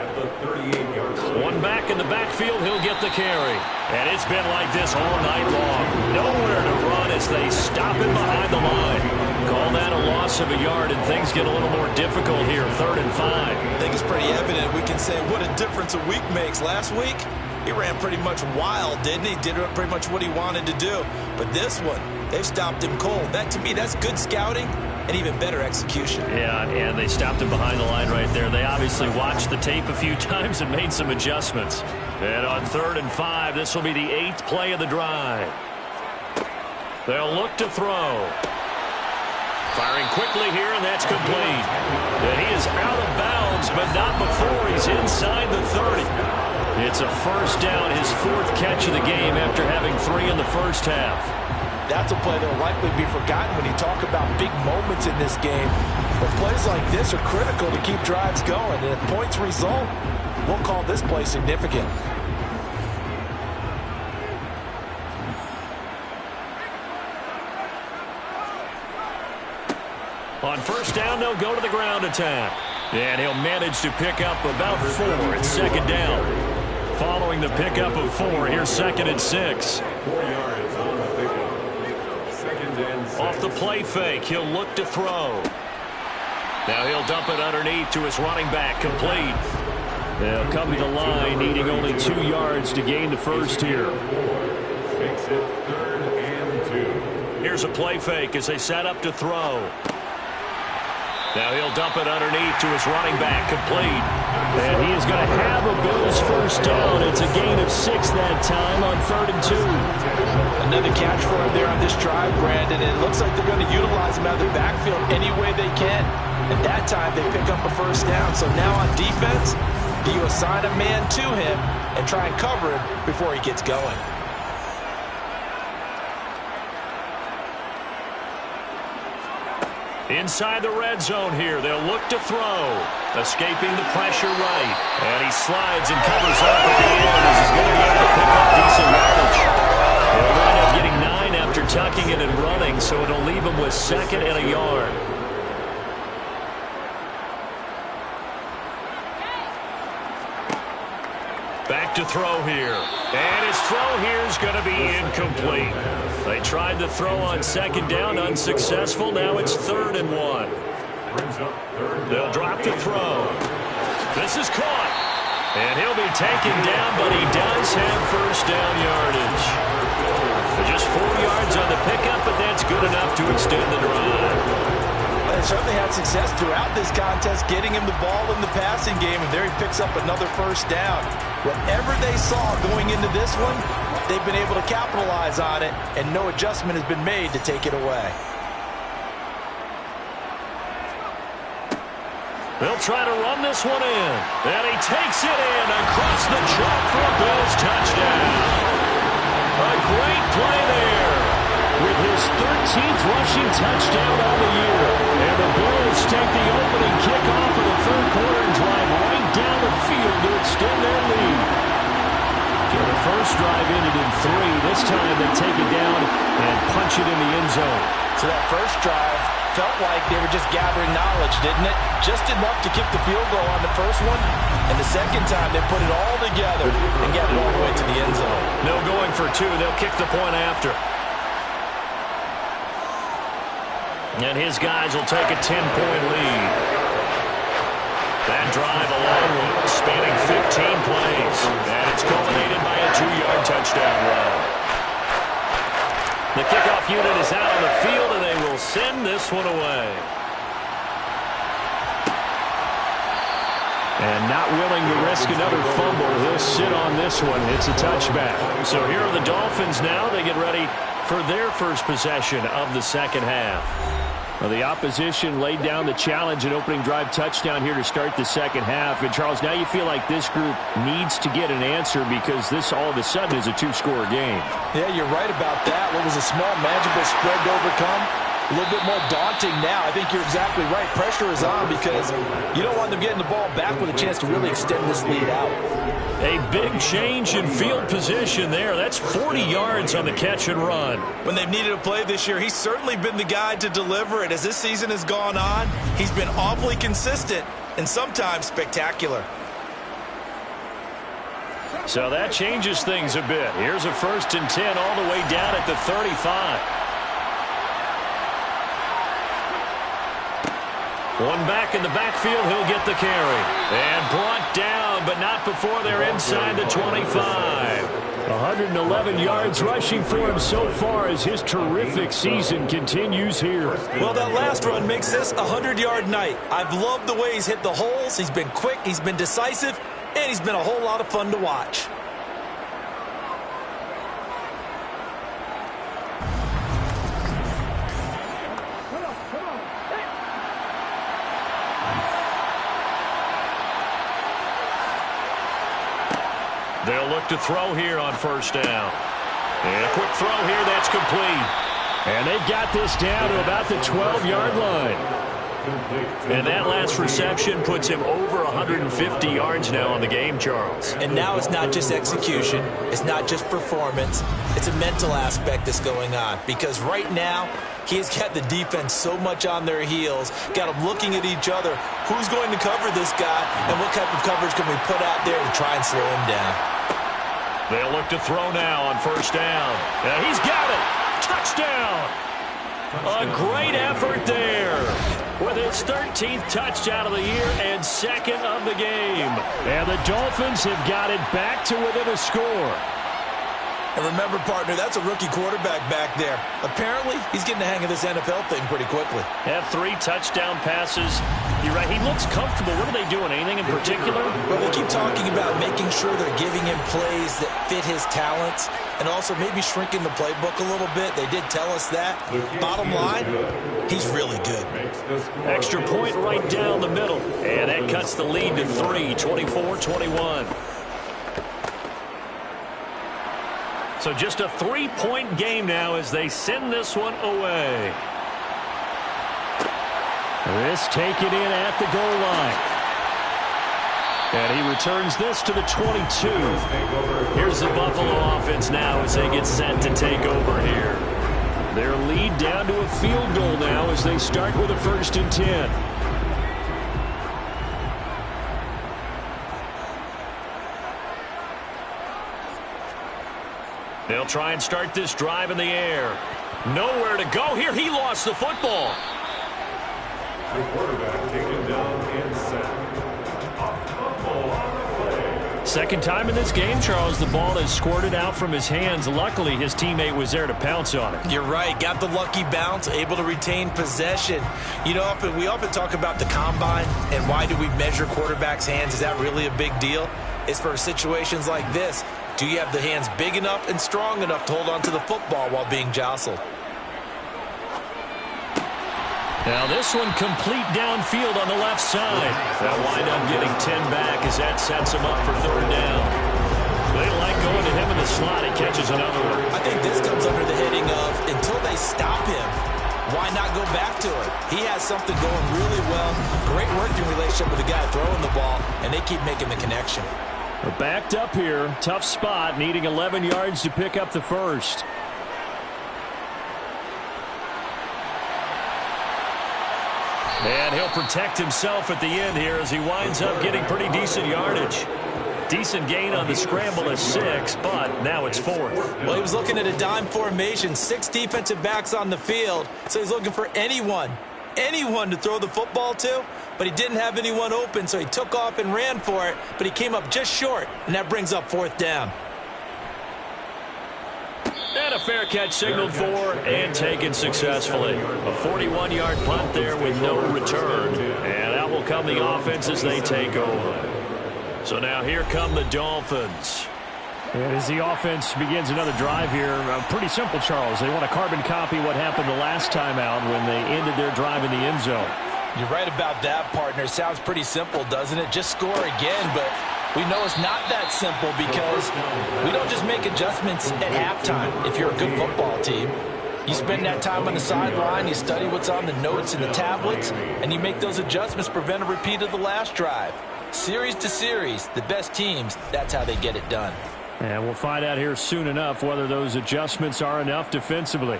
at the 38-yard line. One back in the backfield, he'll get the carry. And it's been like this all night long. Nowhere to run as they stop him behind the line. Call that a loss of a yard, and things get a little more difficult here, 3rd and 5. I think it's pretty evident. We can say what a difference a week makes. Last week, he ran pretty much wild, didn't he? Did pretty much what he wanted to do. But this one, they've stopped him cold. That, to me, that's good scouting and even better execution. Yeah, and they stopped him behind the line right there. They obviously watched the tape a few times and made some adjustments. And on 3rd and 5, this will be the 8th play of the drive. They'll look to throw. Firing quickly here, and that's complete. And he is out of bounds, but not before he's inside the 30. It's a first down, his 4th catch of the game after having 3 in the first half. That's a play that will likely be forgotten when you talk about big moments in this game. But plays like this are critical to keep drives going. And if points result, we'll call this play significant. On first down, they'll go to the ground attack. And he'll manage to pick up about 4 at 2nd down. Following the pickup of 4, here's 2nd and 6. 4 yards on the pickup. 2nd and 6. Off the play fake, he'll look to throw. Now he'll dump it underneath to his running back, complete. They'll come to the line, needing only 2 yards to gain the first here. Makes it 3rd and 2. Here's a play fake as they set up to throw. Now he'll dump it underneath to his running back, complete. And he is going to have a Bills first down. It's a gain of 6 that time on 3rd and 2. Another catch for him there on this drive, Brandon. And it looks like they're going to utilize him out of the backfield any way they can. And that time they pick up a first down. So now on defense, do you assign a man to him and try and cover him before he gets going? Inside the red zone here, they'll look to throw. Escaping the pressure right. And he slides and covers up at the end as he's going to be able to pick up decent yardage. He'll wind up getting 9 after tucking it and running, so it'll leave him with 2nd and a yard. Back to throw here. And his throw here is going to be incomplete. They tried to throw on 2nd down, unsuccessful. Now it's 3rd and 1. They'll drop the throw. This is caught. And he'll be taken down, but he does have first down yardage. Just 4 yards on the pickup, but that's good enough to extend the drive. They certainly had success throughout this contest, getting him the ball in the passing game, and there he picks up another first down. Whatever they saw going into this one, they've been able to capitalize on it, and no adjustment has been made to take it away. They'll try to run this one in, and he takes it in across the chalk for a Bills touchdown. A great play there, with his 13th rushing touchdown on the year. And the Bills take the opening kickoff of the 3rd quarter and drive right down the field to extend their lead. So the first drive ended in 3. This time they take it down and punch it in the end zone. So that first drive felt like they were just gathering knowledge, didn't it? Just enough to kick the field goal on the first one. And the second time they put it all together and got it all the way to the end zone. No going for 2. They'll kick the point after. And his guys will take a 10-point lead. That drive, a long one, spanning 15 plays. And it's culminated by a 2-yard touchdown run. The kickoff unit is out on the field, and they will send this one away. And not willing to risk another fumble, he'll sit on this one. It's a touchback. So here are the Dolphins now. They get ready for their first possession of the second half. Well, the opposition laid down the challenge and opening drive touchdown here to start the second half. And, Charles, now you feel like this group needs to get an answer because this all of a sudden is a 2-score game. Yeah, you're right about that. What was a small, manageable spread to overcome? A little bit more daunting now. I think you're exactly right. Pressure is on because you don't want them getting the ball back with a chance to really extend this lead out. A big change in field position there. That's 40 yards on the catch and run. When they've needed a play this year, he's certainly been the guy to deliver it. As this season has gone on, he's been awfully consistent and sometimes spectacular. So that changes things a bit. Here's a 1st and 10 all the way down at the 35. One back in the backfield, he'll get the carry. And brought down, but not before they're inside the 25. 111 yards rushing for him so far as his terrific season continues here. Well, that last run makes this a 100-yard night. I've loved the way he's hit the holes. He's been quick, he's been decisive, and he's been a whole lot of fun to watch. They'll look to throw here on 1st down. And a quick throw here, that's complete. And they've got this down to about the 12-yard line. And that last reception puts him over 150 yards now on the game, Charles. And now it's not just execution. It's not just performance. It's a mental aspect that's going on. Because right now, he's got the defense so much on their heels, got them looking at each other. Who's going to cover this guy, and what type of coverage can we put out there to try and slow him down? They'll look to throw now on 1st down. And he's got it. Touchdown. A great effort there with his 13th touchdown of the year and 2nd of the game. And the Dolphins have got it back to within a score. And remember, partner, that's a rookie quarterback back there. Apparently, he's getting the hang of this NFL thing pretty quickly. Have 3 touchdown passes. You're right, he looks comfortable. What are they doing? Anything in particular? Well, they keep talking about making sure they're giving him plays that fit his talents and also maybe shrinking the playbook a little bit. They did tell us that. Bottom line, he's really good. Extra point right down the middle. And that cuts the lead to 3, 24-21. So just a 3-point game now as they send this one away. This taken in at the goal line. And he returns this to the 22. Here's the Buffalo offense now as they get set to take over here. Their lead down to a field goal now as they start with a 1st and 10. They'll try and start this drive in the air. Nowhere to go here. He lost the football. The quarterback taken down and sacked. Second time in this game, Charles, the ball has squirted out from his hands. Luckily, his teammate was there to pounce on it. You're right. Got the lucky bounce, able to retain possession. You know, we often talk about the combine and why do we measure quarterbacks' hands. Is that really a big deal? It's for situations like this. Do you have the hands big enough and strong enough to hold on to the football while being jostled? Now this one complete downfield on the left side. They'll wind up getting 10 back as that sets him up for 3rd down. They like going to him in the slot. He catches another one. I think this comes under the heading of until they stop him, why not go back to it? He has something going really well. Great working relationship with the guy throwing the ball, and they keep making the connection. We're backed up here. Tough spot, needing 11 yards to pick up the 1st. And he'll protect himself at the end here as he winds up getting pretty decent yardage. Decent gain on the scramble of 6, but now it's 4th. Well, he was looking at a dime formation, 6 defensive backs on the field, so he's looking for anyone to throw the football to, but he didn't have anyone open, so he took off and ran for it, but he came up just short, and that brings up 4th down. And a fair catch signaled for and taken successfully. A 41-yard punt there with no return. And out will come the offense as they take over. So now here come the Dolphins. And as the offense begins another drive here, pretty simple, Charles. They want to carbon copy what happened the last time out when they ended their drive in the end zone. You're right about that, partner. Sounds pretty simple, doesn't it? Just score again, but we know it's not that simple because we don't just make adjustments at halftime if you're a good football team. You spend that time on the sideline, you study what's on the notes and the tablets, and you make those adjustments, prevent a repeat of the last drive. Series to series, the best teams, that's how they get it done. And we'll find out here soon enough whether those adjustments are enough defensively.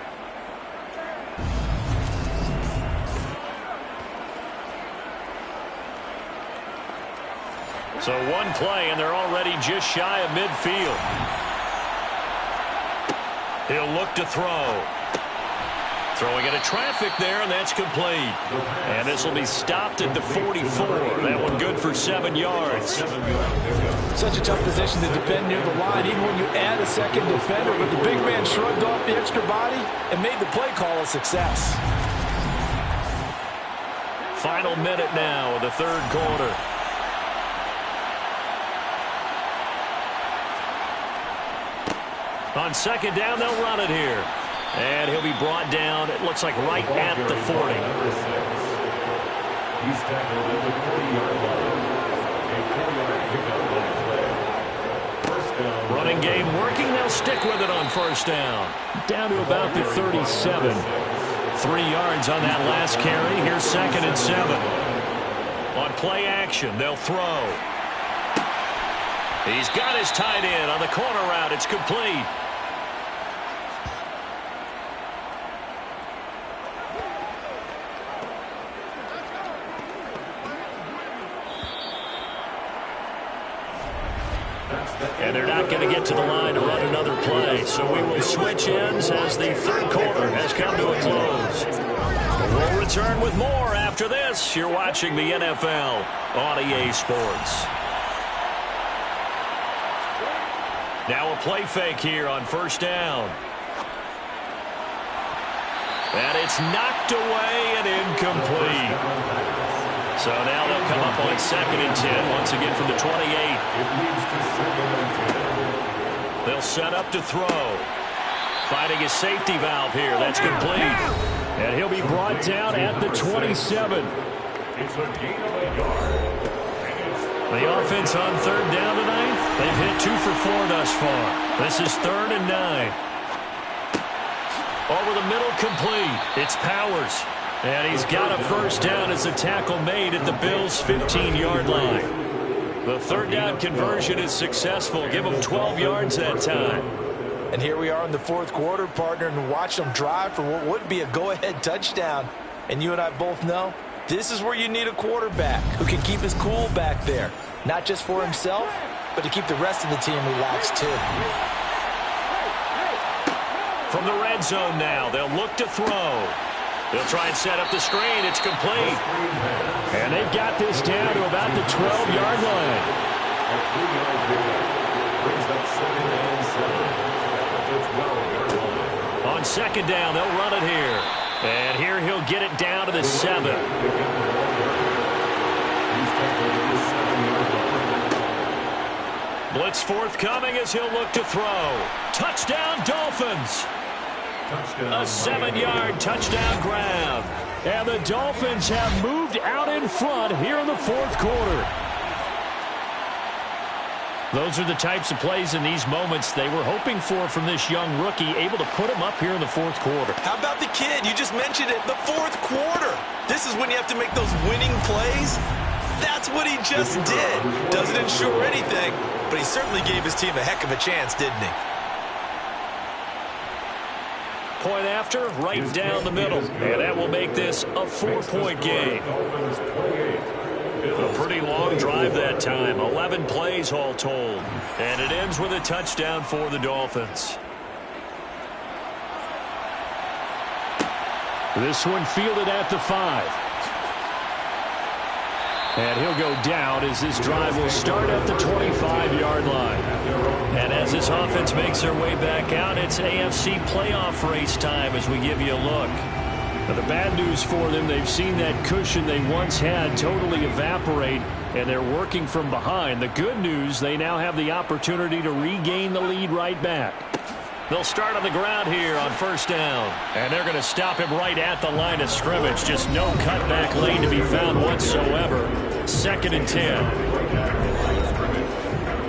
So one play, and they're already just shy of midfield. He'll look to throw. Throwing into traffic there, and that's complete. And this will be stopped at the 44. That one good for 7 yards. Such a tough position to defend near the line, even when you add a second defender. But the big man shrugged off the extra body and made the play call a success. Final minute now of the 3rd quarter. On 2nd down, they'll run it here. And he'll be brought down, it looks like right at the 40. He's tackled at the 40-yard line. A 4-yard pickup on the play. 1st down. Running game working, they'll stick with it on 1st down. Down to about the 37. 3 yards on that last carry. Here's 2nd and 7. On play action, they'll throw. He's got his tight end on the corner route. It's complete. And they're not going to get to the line to run another play. So we will switch ends as the 3rd quarter has come to a close. We'll return with more after this. You're watching the NFL on EA Sports. Now a play fake here on first down. And it's knocked away and incomplete. So now they'll come up on 2nd and 10 once again from the 28. It leads to 2nd and 10. They'll set up to throw. Finding a safety valve here. That's complete. And he'll be brought down at the 27. It's a gain of a yard. The offense on 3rd down tonight, they've hit 2 for 4 thus far. This is 3rd and 9. Over the middle, complete. It's Powers. And he's got a first down as a tackle made at the Bills' 15-yard line. The 3rd down conversion is successful. Give them 12 yards that time. And here we are in the 4th quarter, partner, and watch them drive for what would be a go-ahead touchdown. And you and I both know this is where you need a quarterback who can keep his cool back there. Not just for himself, but to keep the rest of the team relaxed too. From the red zone now, they'll look to throw. They'll try and set up the screen. It's complete. And they've got this down to about the 12-yard line. A 3-yard pickup brings up 2nd and 7 at the 12-yard line. On 2nd down, they'll run it here. And here he'll get it down to the 7. Blitz forthcoming as he'll look to throw. Touchdown, Dolphins. A 7-yard touchdown grab. And the Dolphins have moved out in front here in the 4th quarter. Those are the types of plays in these moments they were hoping for from this young rookie, able to put him up here in the 4th quarter. How about the kid? You just mentioned it, the 4th quarter. This is when you have to make those winning plays. That's what he just did. Doesn't ensure anything, but he certainly gave his team a heck of a chance, didn't he? Point after, right down the middle. And that will make this a 4-point game. A pretty long drive that time. 11 plays all told. And it ends with a touchdown for the Dolphins. This one fielded at the 5. And he'll go down as this drive will start at the 25-yard line. And as this offense makes their way back out, it's AFC playoff race time as we give you a look. Now, the bad news for them, they've seen that cushion they once had totally evaporate, and they're working from behind. The good news, they now have the opportunity to regain the lead right back. They'll start on the ground here on first down. And they're going to stop him right at the line of scrimmage. Just no cutback lane to be found whatsoever. 2nd and 10.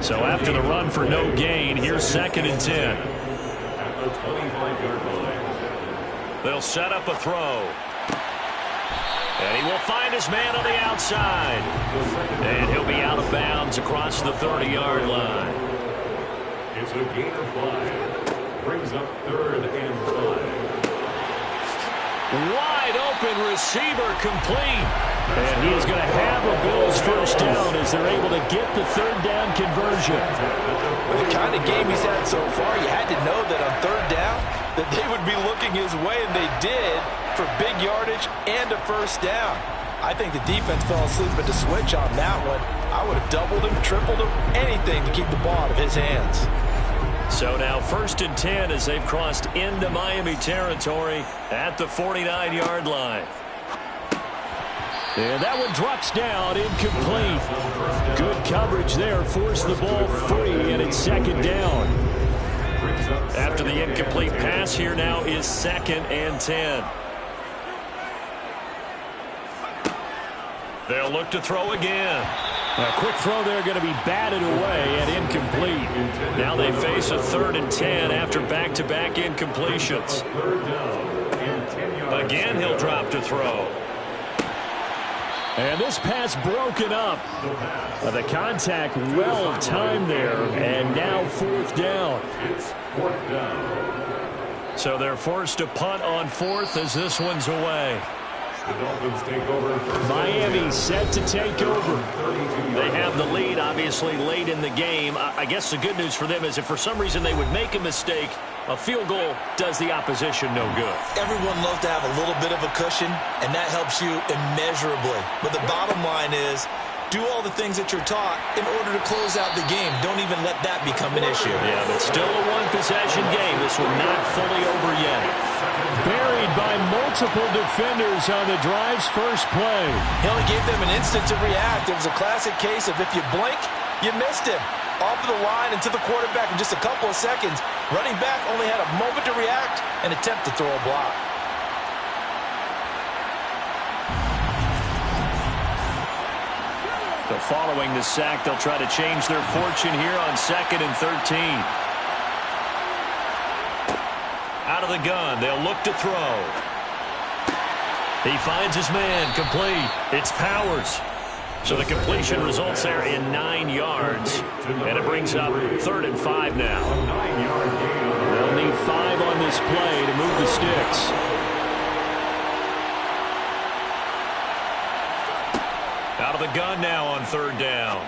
So after the run for no gain, here's 2nd and 10. At the 25-yard line. They'll set up a throw. And he will find his man on the outside. And he'll be out of bounds across the 30-yard line. It's a gain of 5. Brings up 3rd and 5. Wide open receiver complete. And he is going to have a Bills first down as they're able to get the 3rd down conversion. With the kind of game he's had so far, you had to know that on 3rd down that they would be looking his way, and they did, for big yardage and a first down. I think the defense fell asleep at the switch on that one. I would have doubled him, tripled him, anything to keep the ball out of his hands. So now 1st and 10 as they've crossed into Miami territory at the 49-yard line. And that one drops down, incomplete. Good coverage there, forced the ball free, and it's 2nd down. After the incomplete pass, here now is 2nd and 10. They'll look to throw again. A quick throw there going to be batted away and incomplete. Now they face a 3rd and 10 after back-to-back incompletions. Again, he'll drop to throw. And this pass broken up. The contact well timed there, and now 4th down. It's 4th down. So they're forced to punt on 4th as this one's away. The Dolphins take over. Miami set to take over. They have the lead, obviously, late in the game. I guess the good news for them is if for some reason they would make a mistake, a field goal does the opposition no good. Everyone loves to have a little bit of a cushion, and that helps you immeasurably. But the bottom line is Do all the things that you're taught in order to close out the game. Don't even let that become an issue. Yeah, but still a one-possession game. This one not fully over yet. Buried by multiple defenders on the drive's first play. He only gave them an instant to react. It was a classic case of if you blink, you missed him. Off of the line and to the quarterback in just a couple of seconds. Running back only had a moment to react and attempt to throw a block. So following the sack, they'll try to change their fortune here on 2nd and 13. Out of the gun, they'll look to throw. He finds his man, complete. It's Powers. So the completion results there in 9 yards. And it brings up 3rd and 5 now. They'll need 5 on this play to move the sticks. Out of the gun now on 3rd down.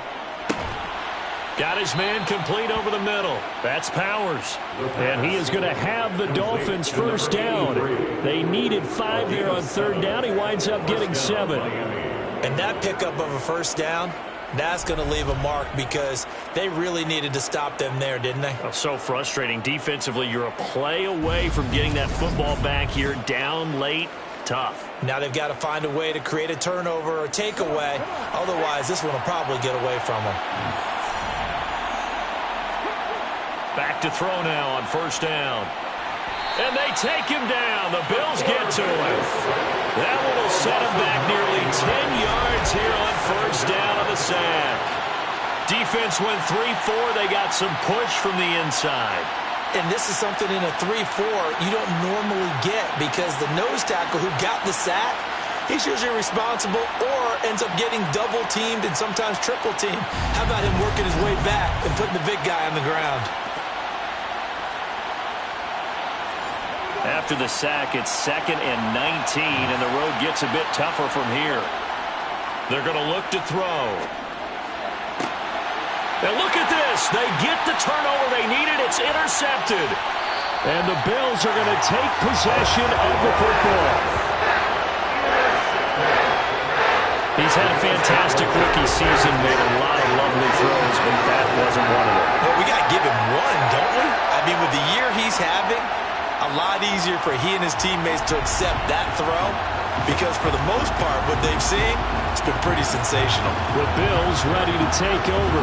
Got his man complete over the middle. That's Powers. And he is going to have the Dolphins first down. They needed 5 there on 3rd down. He winds up getting 7. And that pickup of a first down, that's going to leave a mark because they really needed to stop them there, didn't they? Oh, so frustrating. Defensively, you're a play away from getting that football back here. Down late, tough. Now they've got to find a way to create a turnover or takeaway. Otherwise, this one will probably get away from them. Back to throw now on 1st down. And they take him down. The Bills get to him. That one will set him back nearly 10 yards here on 1st down on the sack. Defense went 3-4. They got some push from the inside. And this is something in a 3-4 you don't normally get because the nose tackle who got the sack, he's usually responsible or ends up getting double-teamed and sometimes triple-teamed. How about him working his way back and putting the big guy on the ground? After the sack, it's 2nd and 19, and the road gets a bit tougher from here. They're going to look to throw. And look at this. They get the turnover they needed. It's intercepted. And the Bills are going to take possession of the football. He's had a fantastic rookie season, made a lot of lovely throws, but that wasn't one of them. Well, we got to give him one, don't we? I mean, with the year he's having, a lot easier for he and his teammates to accept that throw because for the most part, what they've seen, it's been pretty sensational. The Bills ready to take over.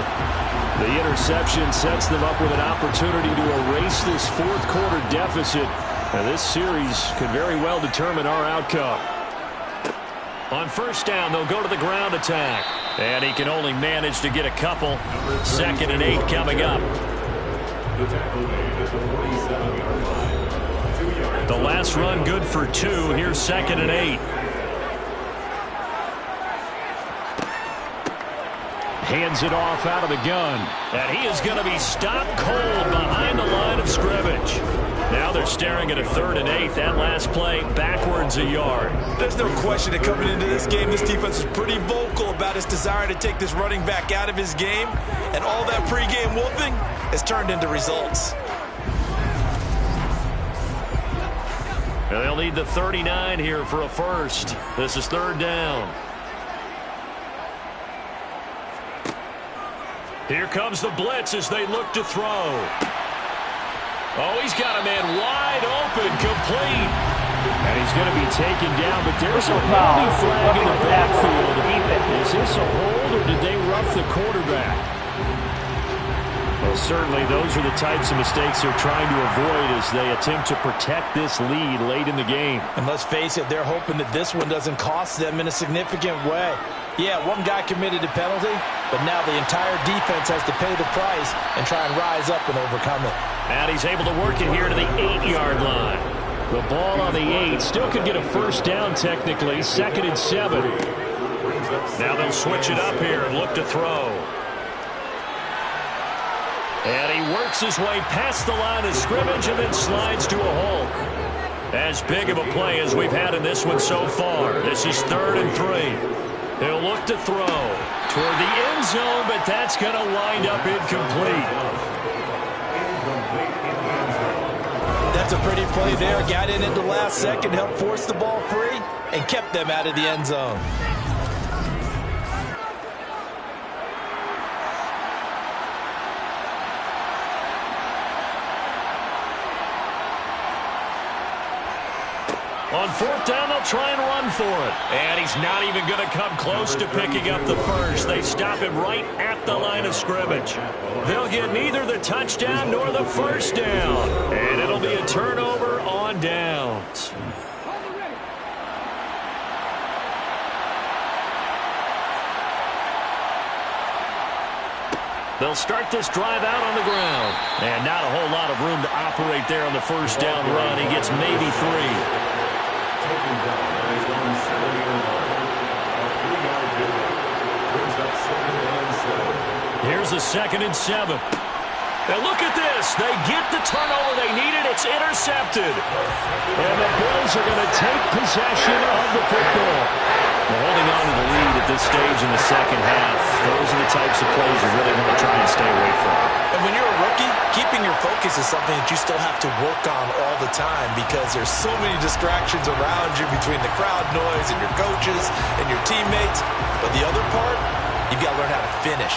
The interception sets them up with an opportunity to erase this 4th quarter deficit. And this series could very well determine our outcome. On 1st down, they'll go to the ground attack. And he can only manage to get a couple. 2nd and 8 coming up. The tackle made at the 47-yard line. 2 yards. The last run good for 2. Here's 2nd and 8. Hands it off out of the gun. And he is going to be stopped cold behind the line of scrimmage. Now they're staring at a 3rd and 8. That last play backwards a yard. There's no question that coming into this game, this defense is pretty vocal about its desire to take this running back out of his game. And all that pregame wolfing has turned into results. And they'll need the 39 here for a first. This is 3rd down. Here comes the blitz as they look to throw. Oh, he's got a man wide open, complete. And he's going to be taken down, but there's a holding flag in the backfield. Is this a hold, or did they rough the quarterback? Well, certainly those are the types of mistakes they're trying to avoid as they attempt to protect this lead late in the game. And let's face it, they're hoping that this one doesn't cost them in a significant way. Yeah, one guy committed a penalty, but now the entire defense has to pay the price and try and rise up and overcome it. And he's able to work it here to the 8-yard line. The ball on the 8 still could get a first down technically. 2nd and 7. Now they'll switch it up here and look to throw. And he works his way past the line of scrimmage and then slides to a halt. As big of a play as we've had in this one so far. This is 3rd and 3. He'll look to throw toward the end zone, but that's going to wind up incomplete. That's a pretty play there. Got in at the last second, helped force the ball free, and kept them out of the end zone. On fourth down, they'll try and run for it. And he's not even going to come close to picking up the first. They stop him right at the line of scrimmage. They'll get neither the touchdown nor the first down. And it'll be a turnover on downs. They'll start this drive out on the ground. And not a whole lot of room to operate there on the first down run. He gets maybe 3. Here's a 2nd and 7. And look at this. They get the turnover they needed. It's intercepted. And the Bills are going to take possession of the football. Well, holding on to the lead at this stage in the second half, those are the types of plays you really want to try and stay away from. And when you're a rookie, keeping your focus is something that you still have to work on all the time because there's so many distractions around you between the crowd noise and your coaches and your teammates. But the other part, you've got to learn how to finish.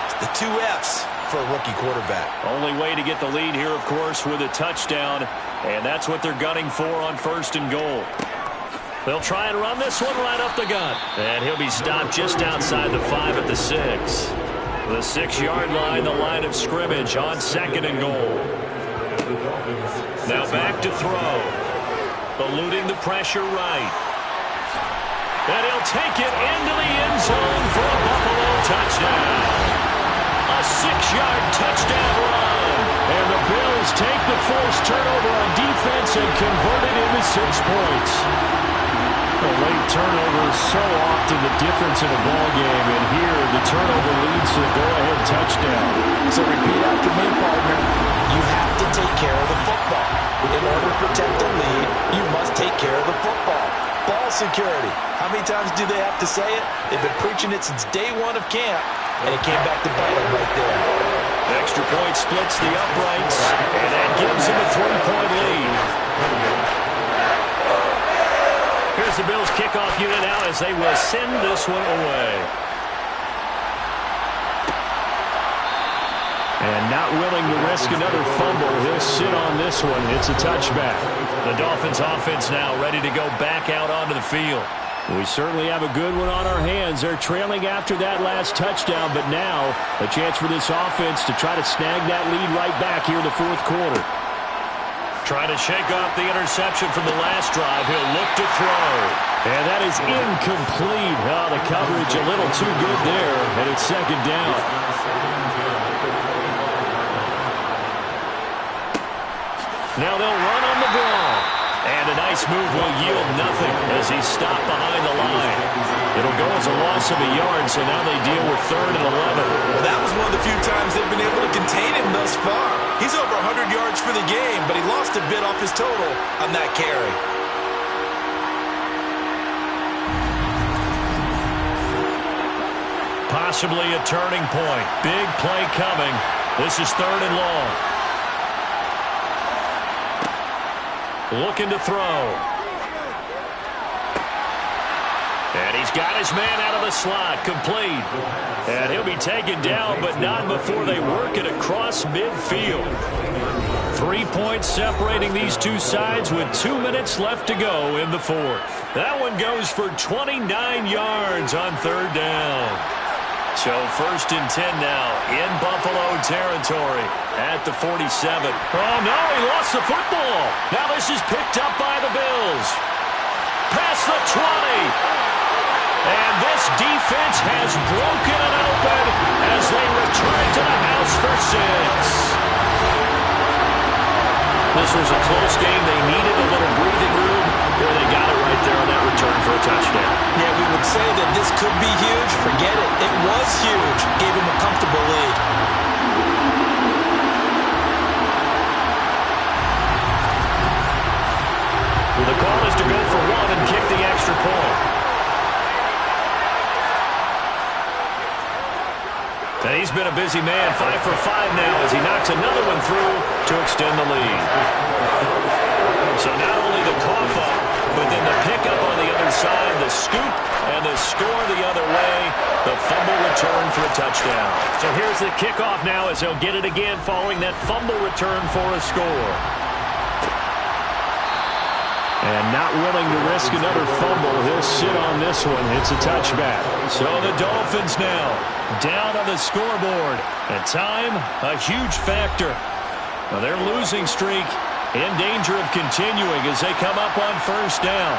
It's the 2 F's for a rookie quarterback. Only way to get the lead here, of course, with a touchdown, and that's what they're gunning for on 1st and goal. They'll try and run this one right up the gut. And he'll be stopped just outside the 5 at the 6. The 6-yard line, the line of scrimmage on 2nd and goal. Now back to throw. Eluding the pressure right. And he'll take it into the end zone for a Buffalo touchdown. A 6-yard touchdown run. And the Bills take the forced turnover on defense and convert it into 6 points. A late turnover is so often the difference in a ball game, and here the turnover leads to a go-ahead touchdown. So repeat after me, partner. You have to take care of the football. In order to protect the lead, you must take care of the football. Ball security. How many times do they have to say it? They've been preaching it since day 1 of camp, and it came back to bite them right there. Extra point splits the uprights, and that gives them a 3-point lead. Here's the Bills kickoff unit out as they will send this one away. And not willing to risk another fumble, he'll sit on this one. It's a touchback. The Dolphins offense now ready to go back out onto the field. We certainly have a good one on our hands. They're trailing after that last touchdown, but now a chance for this offense to try to snag that lead right back here in the 4th quarter. Trying to shake off the interception from the last drive. He'll look to throw. And that is incomplete. Oh, the coverage a little too good there, and it's 2nd down. Now they'll run on the draw. And a nice move will yield nothing as he's stopped behind the line. It'll go as a loss of a yard, so now they deal with 3rd and 11. Well, that was one of the few times they've been able to contain him thus far. He's over 100 yards for the game, but he lost a bit off his total on that carry. Possibly a turning point. Big play coming. This is 3rd and long. Looking to throw. And he's got his man out of the slot. Complete. And he'll be taken down, but not before they work it across midfield. 3 points separating these two sides with 2 minutes left to go in the 4th. That one goes for 29 yards on 3rd down. So 1st and 10 now in Buffalo territory at the 47. Oh, no, he lost the football. Now this is picked up by the Bills. Past the 20. And this defense has broken it open as they return it to the house for 6. This was a close game. They needed a little breathing room. Well, they got it right there on that return for a touchdown. Yeah, we would say that this could be huge. Forget it. It was huge. Gave him a comfortable lead. Well, the call is to go for 1 and kick the extra point. And he's been a busy man, 5 for 5 now as he knocks another one through to extend the lead. So not only the cough up, but then the pickup on the other side, the scoop, and the score the other way, the fumble return for a touchdown. So here's the kickoff now as they'll get it again following that fumble return for a score. And not willing to risk another fumble. He'll sit on this one. It's a touchback. So the Dolphins now down on the scoreboard. And time, a huge factor. Now their losing streak in danger of continuing as they come up on first down.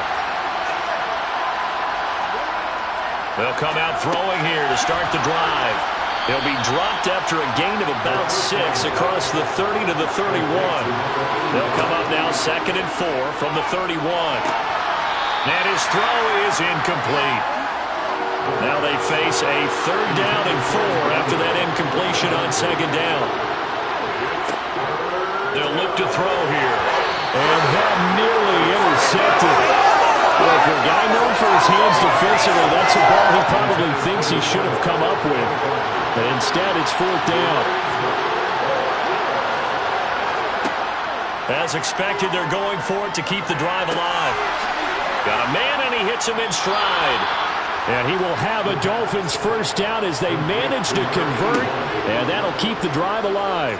They'll come out throwing here to start the drive. He'll be dropped after a gain of about 6 across the 30 to the 31. They'll come up now 2nd and 4 from the 31. And his throw is incomplete. Now they face a 3rd down and 4 after that incompletion on 2nd down. They'll look to throw here. And that nearly intercepted. Well, for a guy known for his hands defensively, that's a ball he probably thinks he should have come up with. But instead, it's 4th down. As expected, they're going for it to keep the drive alive. Got a man, and he hits him in stride. And he will have a Dolphins first down as they manage to convert, and that'll keep the drive alive.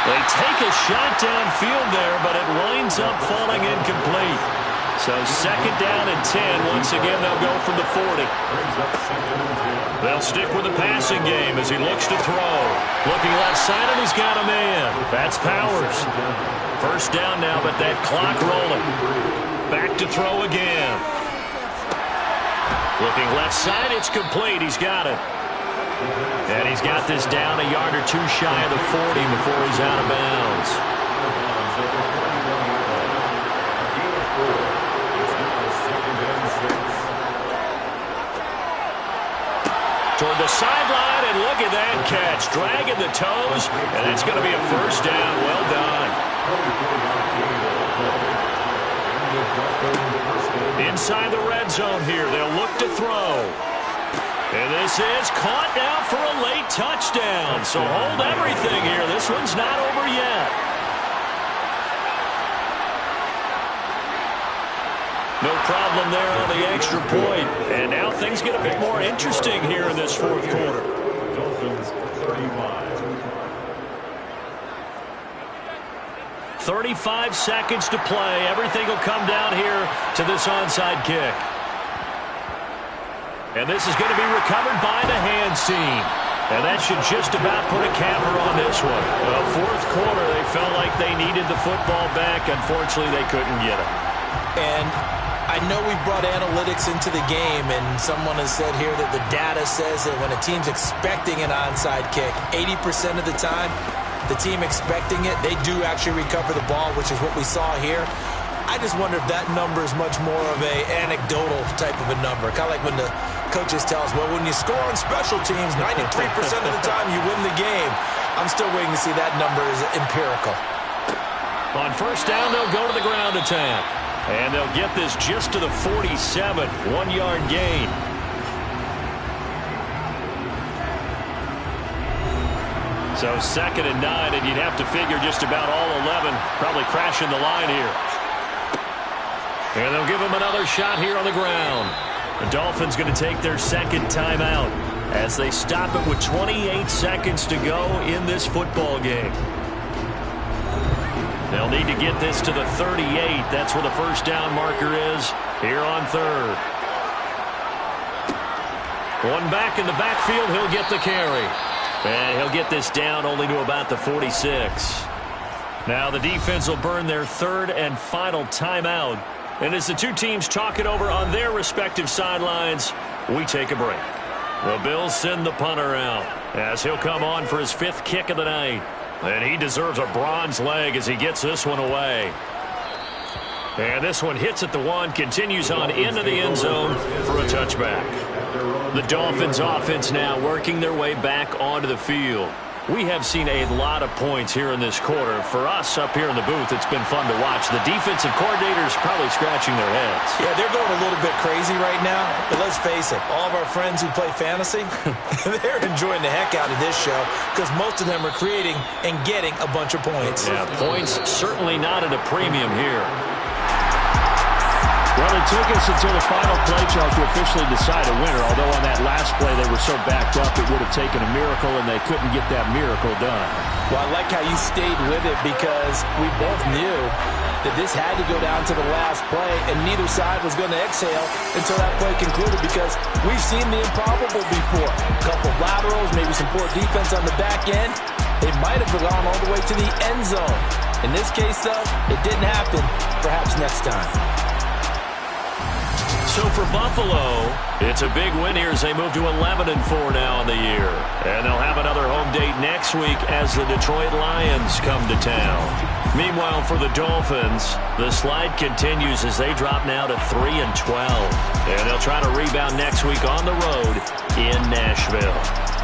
They take a shot downfield there, but it winds up falling incomplete. So 2nd down and 10. Once again, they'll go from the 40. They'll stick with the passing game as he looks to throw. Looking left side, and he's got a man. That's Powers. First down now, but that clock rolling. Back to throw again. Looking left side, it's complete. He's got it. And he's got this down a yard or 2 shy of the 40 before he's out of bounds. Toward the sideline, and look at that catch. Dragging the toes, and it's going to be a first down. Well done. Inside the red zone here, they'll look to throw. And this is caught now for a late touchdown. So hold everything here. This one's not over yet. No problem there on the extra point. And now things get a bit more interesting here in this 4th quarter. Dolphins 35. 35 seconds to play. Everything will come down here to this onside kick. And this is going to be recovered by the hands team. And that should just about put a capper on this one. Well, 4th quarter, they felt like they needed the football back. Unfortunately, they couldn't get it. And I know we brought analytics into the game, and someone has said here that the data says that when a team's expecting an onside kick, 80% of the time, the team expecting it, they do actually recover the ball, which is what we saw here. I just wonder if that number is much more of a anecdotal type of a number. Kind of like when the coaches tell us, well, when you score on special teams, 93% of the time you win the game. I'm still waiting to see that number is empirical. On first down, they'll go to the ground attack. And they'll get this just to the 47, 1-yard gain. So 2nd and 9, and you'd have to figure just about all 11 probably crashing the line here. And they'll give him another shot here on the ground. The Dolphins going to take their 2nd timeout as they stop it with 28 seconds to go in this football game. They'll need to get this to the 38. That's where the first down marker is here on 3rd. One back in the backfield. He'll get the carry. And he'll get this down only to about the 46. Now the defense will burn their 3rd and final timeout. And as the two teams talk it over on their respective sidelines, we take a break. The Bills send the punter out as he'll come on for his 5th kick of the night. And he deserves a bronze leg as he gets this one away. And this one hits at the 1, continues on into the end zone for a touchback. The Dolphins offense now working their way back onto the field. We have seen a lot of points here in this quarter. For us up here in the booth, it's been fun to watch. The defensive coordinators probably scratching their heads. Yeah, they're going a little bit crazy right now. But let's face it, all of our friends who play fantasy, they're enjoying the heck out of this show because most of them are creating and getting a bunch of points. Yeah, points certainly not at a premium here. Well, it took us until the final play, Charles, to officially decide a winner, although on that last play they were so backed up it would have taken a miracle, and they couldn't get that miracle done. Well, I like how you stayed with it because we both knew that this had to go down to the last play, and neither side was going to exhale until that play concluded because we've seen the improbable before. A couple of laterals, maybe some poor defense on the back end. They might have gone all the way to the end zone. In this case, though, it didn't happen. Perhaps next time. So for Buffalo, it's a big win here as they move to 11-4 now in the year. And they'll have another home date next week as the Detroit Lions come to town. Meanwhile, for the Dolphins, the slide continues as they drop now to 3-12. And they'll try to rebound next week on the road in Nashville.